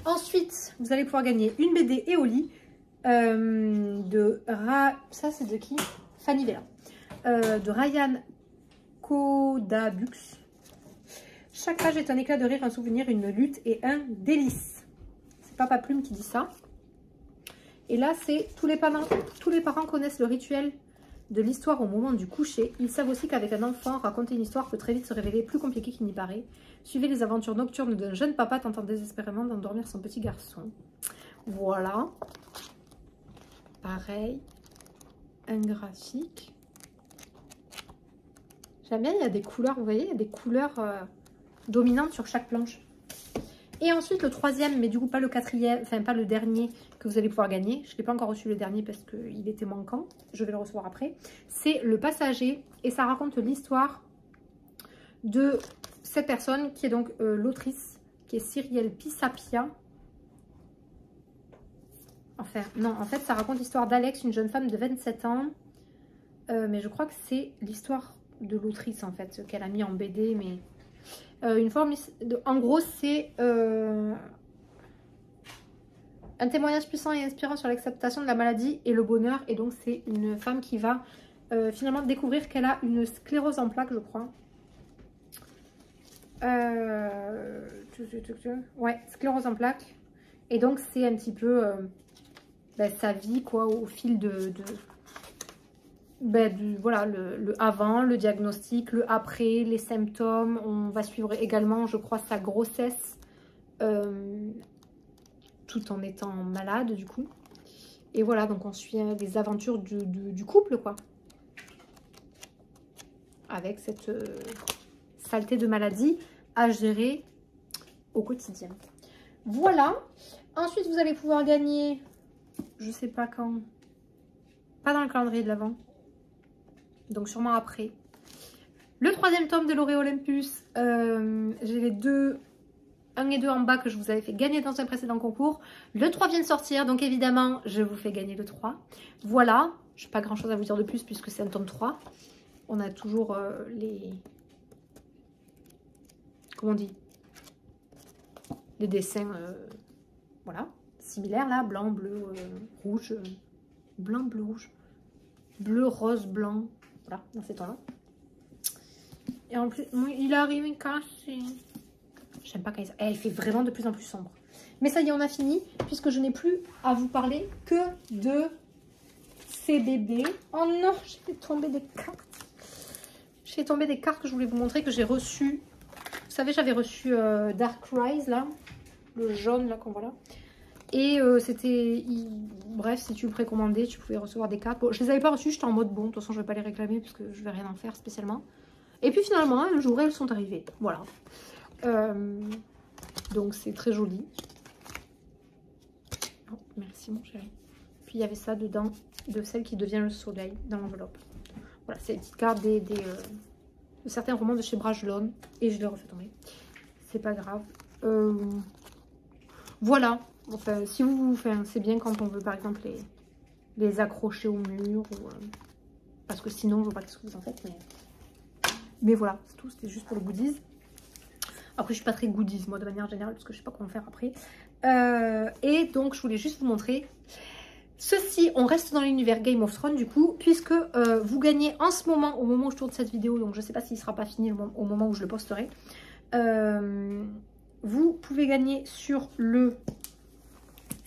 Ensuite, vous allez pouvoir gagner une BD Éoli Ça, c'est de qui? Fanny Vella. De Ryan Kodabux. Chaque page est un éclat de rire, un souvenir, une lutte et un délice. C'est Papa Plume qui dit ça. Et là, c'est tous les parents connaissent le rituel de l'histoire au moment du coucher. Ils savent aussi qu'avec un enfant, raconter une histoire peut très vite se révéler plus compliqué qu'il n'y paraît. Suivez les aventures nocturnes d'un jeune papa tentant désespérément d'endormir son petit garçon. Voilà. Pareil. Un graphique. J'aime bien, il y a des couleurs, vous voyez, il y a des couleurs... dominante sur chaque planche. Et ensuite le 3e, mais du coup pas le 4e, enfin pas le dernier que vous allez pouvoir gagner. Je n'ai pas encore reçu le dernier parce qu'il était manquant. Je vais le recevoir après. C'est Le Passager et ça raconte l'histoire de cette personne qui est donc l'autrice qui est Cyrielle Pisapia. Enfin, non, en fait, ça raconte l'histoire d'Alex, une jeune femme de 27 ans. Mais je crois que c'est l'histoire de l'autrice, en fait, qu'elle a mis en BD. Mais une forme... En gros, c'est un témoignage puissant et inspirant sur l'acceptation de la maladie et le bonheur. Et donc, c'est une femme qui va finalement découvrir qu'elle a une sclérose en plaques, je crois. Ouais, sclérose en plaques. Et donc, c'est un petit peu sa vie, quoi, au fil voilà, le avant, le diagnostic, le après, les symptômes. On va suivre également, je crois, sa grossesse, tout en étant malade, du coup. Et voilà, donc on suit les aventures du couple, quoi. Avec cette saleté de maladie à gérer au quotidien. Voilà. Ensuite, vous allez pouvoir gagner, je sais pas quand, pas dans le calendrier de l'Avent, donc sûrement après. Le 3e tome de Loré Olympus, j'ai les 1 et 2 en bas que je vous avais fait gagner dans un précédent concours. Le 3 vient de sortir, donc évidemment, je vous fais gagner le 3. Voilà, je n'ai pas grand chose à vous dire de plus puisque c'est un tome 3. On a toujours les... Comment on dit? Les dessins, voilà, similaires là, blanc, bleu, rouge, blanc, bleu, rouge, bleu, rose, blanc, voilà, dans ces temps-là. Et en plus, il arrive une cassée. J'aime pas quand il fait vraiment de plus en plus sombre. Mais ça y est, on a fini, puisque je n'ai plus à vous parler que de ces bébés. Oh non, j'ai tombé des cartes. J'ai tombé des cartes que je voulais vous montrer, que j'ai reçues. Vous savez, j'avais reçu Dark Rise, là, le jaune, là, qu'on voit là. Et c'était... Bref, si tu le précommandais, tu pouvais recevoir des cartes. Bon, je les avais pas reçues, j'étais en mode bon, de toute façon, je vais pas les réclamer, parce que je vais rien en faire spécialement. Et puis finalement, un jour, elles sont arrivées. Voilà. Donc, c'est très joli. Oh, merci, mon chéri. Puis, il y avait ça dedans, de celle qui devient le soleil, dans l'enveloppe. Voilà, c'est les petites cartes de certains romans de chez Brajlon. Et je les refais tomber. C'est pas grave. Voilà. Enfin, si vous... Enfin, c'est bien quand on veut, par exemple, les accrocher au mur. Ou, parce que sinon, je vois pas ce que vous en faites. Mais voilà, c'est tout. C'était juste pour le goodies. Après, je suis pas très goodies, moi, de manière générale. Parce que je sais pas comment faire après. Et donc, je voulais juste vous montrer... Ceci, on reste dans l'univers Game of Thrones du coup, puisque vous gagnez en ce moment, au moment où je tourne cette vidéo, donc je ne sais pas s'il ne sera pas fini au moment où je le posterai, vous pouvez gagner sur le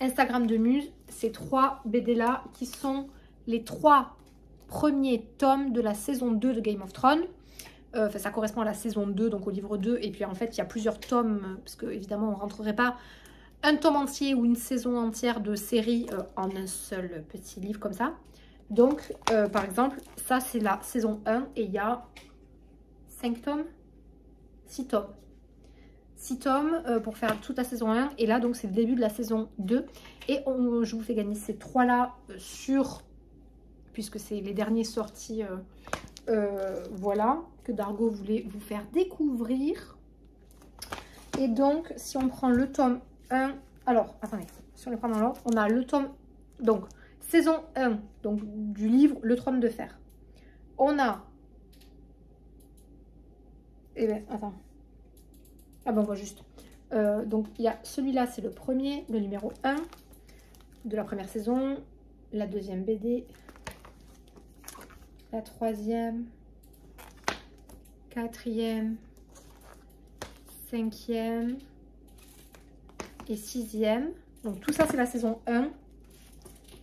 Instagram de Muse ces 3 BD là qui sont les 3 premiers tomes de la saison 2 de Game of Thrones. Enfin, ça correspond à la saison 2, donc au livre 2, et puis en fait il y a plusieurs tomes, parce que évidemment on ne rentrerait pas un tome entier ou une saison entière de série en un seul petit livre comme ça. Donc, par exemple, ça c'est la saison 1 et il y a 5 tomes 6 tomes. 6 tomes pour faire toute la saison 1. Et là, donc, c'est le début de la saison 2. Et je vous fais gagner ces 3 là puisque c'est les derniers sortis, voilà, que Dargo voulait vous faire découvrir. Et donc, si on prend le tome 1, alors, attendez, si on les prend dans l'ordre, on a le tome, donc, saison 1, donc, du livre Le Trône de Fer. On a, eh bien, attends, ah ben, on voit juste, donc, il y a celui-là, c'est le premier, le numéro 1 de la première saison, la deuxième BD, la troisième, quatrième, cinquième et 6e. Donc tout ça c'est la saison 1.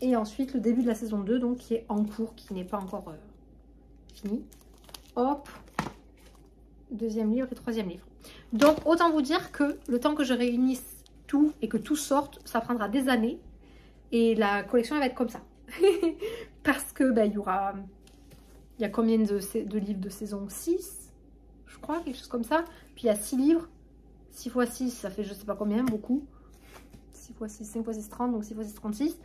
Et ensuite le début de la saison 2, donc qui est en cours, qui n'est pas encore fini. Hop, 2e livre et 3e livre. Donc autant vous dire que le temps que je réunisse tout et que tout sorte, ça prendra des années. Et la collection elle va être comme ça. Parce que bah, il y a combien de livres de saison 6, je crois, quelque chose comme ça. Puis il y a 6 livres. 6 x 6, ça fait je sais pas combien, beaucoup. 6 x 6, 5 x 6, 30, donc 6 x 6, 36.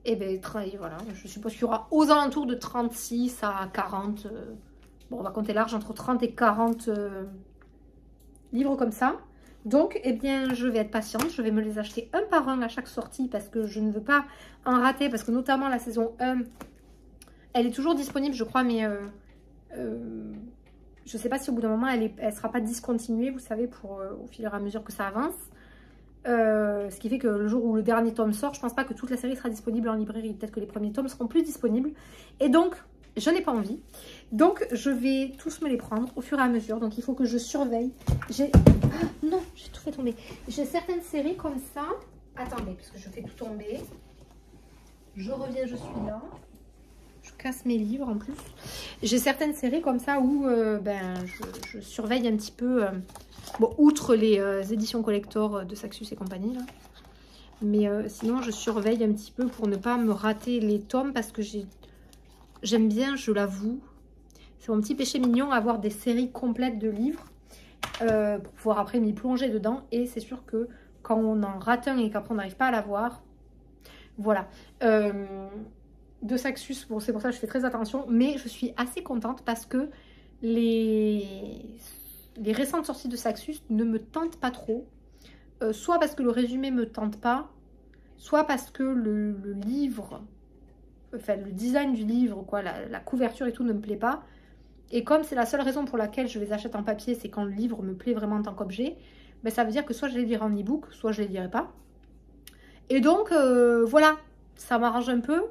Et bien, voilà, je suppose qu'il y aura aux alentours de 36 à 40. Bon, on va compter large, entre 30 et 40 livres comme ça. Donc, eh bien, je vais être patiente. Je vais me les acheter un par un à chaque sortie parce que je ne veux pas en rater. Parce que notamment la saison 1, elle est toujours disponible, je crois, mais je ne sais pas si au bout d'un moment, elle ne sera pas discontinuée, vous savez, au fur et à mesure que ça avance. Ce qui fait que le jour où le dernier tome sort, je pense pas que toute la série sera disponible en librairie. Peut-être que les premiers tomes seront plus disponibles. Et donc, je n'ai pas envie. Donc, je vais tous me les prendre au fur et à mesure. Donc, il faut que je surveille. J'ai... Ah, non, j'ai tout fait tomber. J'ai certaines séries comme ça. Attendez, parce que je fais tout tomber. Je reviens, je suis là. Je casse mes livres en plus. J'ai certaines séries comme ça où je surveille un petit peu... bon, outre les éditions collector de Saxus et compagnie, là. Mais sinon, je surveille un petit peu pour ne pas me rater les tomes parce que j'aime bien, je l'avoue. C'est mon petit péché mignon, avoir des séries complètes de livres pour pouvoir après m'y plonger dedans. Et c'est sûr que quand on en rate un et qu'après on n'arrive pas à l'avoir, voilà. De Saxus, bon, c'est pour ça que je fais très attention. Mais je suis assez contente parce que les récentes sorties de Saxus ne me tentent pas trop. Soit parce que le résumé me tente pas, soit parce que le livre, enfin le design du livre, quoi, la couverture et tout ne me plaît pas. Et comme c'est la seule raison pour laquelle je les achète en papier, c'est quand le livre me plaît vraiment en tant qu'objet, ben ça veut dire que soit je les lirai en e-book, soit je les lirai pas. Et donc, voilà, ça m'arrange un peu.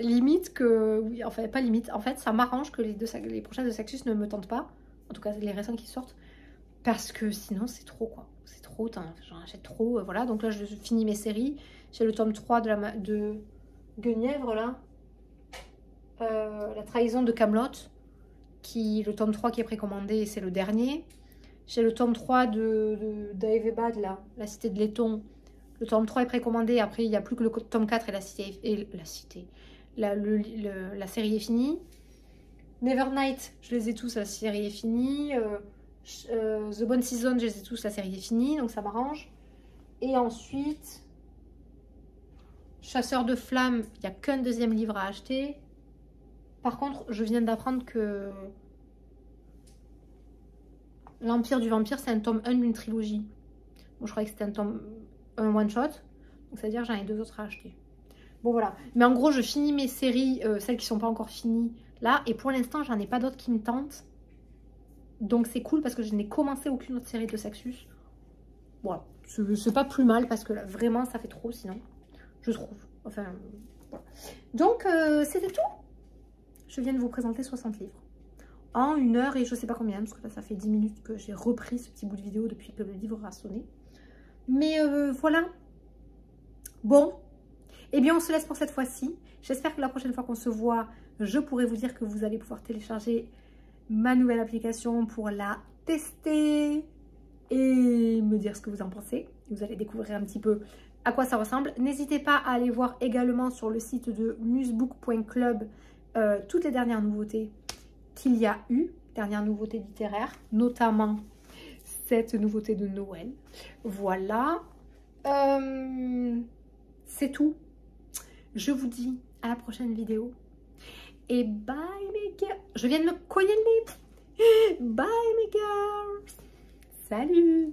Limite que... Oui, enfin, pas limite. En fait, ça m'arrange que les prochaines de Saxus ne me tentent pas. En tout cas, les récents qui sortent. Parce que sinon, c'est trop, quoi. C'est trop, j'en achète trop. Voilà, donc là, je finis mes séries. J'ai le tome 3 de Guenièvre, là. La trahison de Kaamelott. Le tome 3 qui est précommandé, c'est le dernier. J'ai le tome 3 d'Aevebad, là. La cité de Letton. Le tome 3 est précommandé. Après, il n'y a plus que le tome 4 et la cité. La série est finie. Nevernight, je les ai tous, la série est finie. The Bone Season, je les ai tous, la série est finie, donc ça m'arrange. Et ensuite, Chasseur de flammes, il n'y a qu'un deuxième livre à acheter. Par contre, je viens d'apprendre que L'Empire du Vampire, c'est un tome 1 d'une trilogie. Bon, je croyais que c'était un one-shot. Donc, ça veut dire que j'en ai 2 autres à acheter. Bon, voilà. Mais en gros, je finis mes séries, celles qui ne sont pas encore finies, là. Et pour l'instant, j'en ai pas d'autres qui me tentent. Donc, c'est cool parce que je n'ai commencé aucune autre série de Saxus. Voilà. C'est pas plus mal parce que là, vraiment, ça fait trop sinon. Je trouve. Enfin, voilà. Donc, c'était tout. Je viens de vous présenter 60 livres. En 1 heure et je sais pas combien, parce que là, ça fait 10 minutes que j'ai repris ce petit bout de vidéo depuis que le livre a sonné. Mais voilà. Bon. Eh bien, on se laisse pour cette fois-ci. J'espère que la prochaine fois qu'on se voit, je pourrai vous dire que vous allez pouvoir télécharger ma nouvelle application pour la tester et me dire ce que vous en pensez. Vous allez découvrir un petit peu à quoi ça ressemble. N'hésitez pas à aller voir également sur le site de musebook.club toutes les dernières nouveautés qu'il y a eu, dernières nouveautés littéraires, notamment cette nouveauté de Noël. Voilà. C'est tout. Je vous dis à la prochaine vidéo. Et bye mes girls. Je viens de me cogner le nez. Bye mes girls. Salut.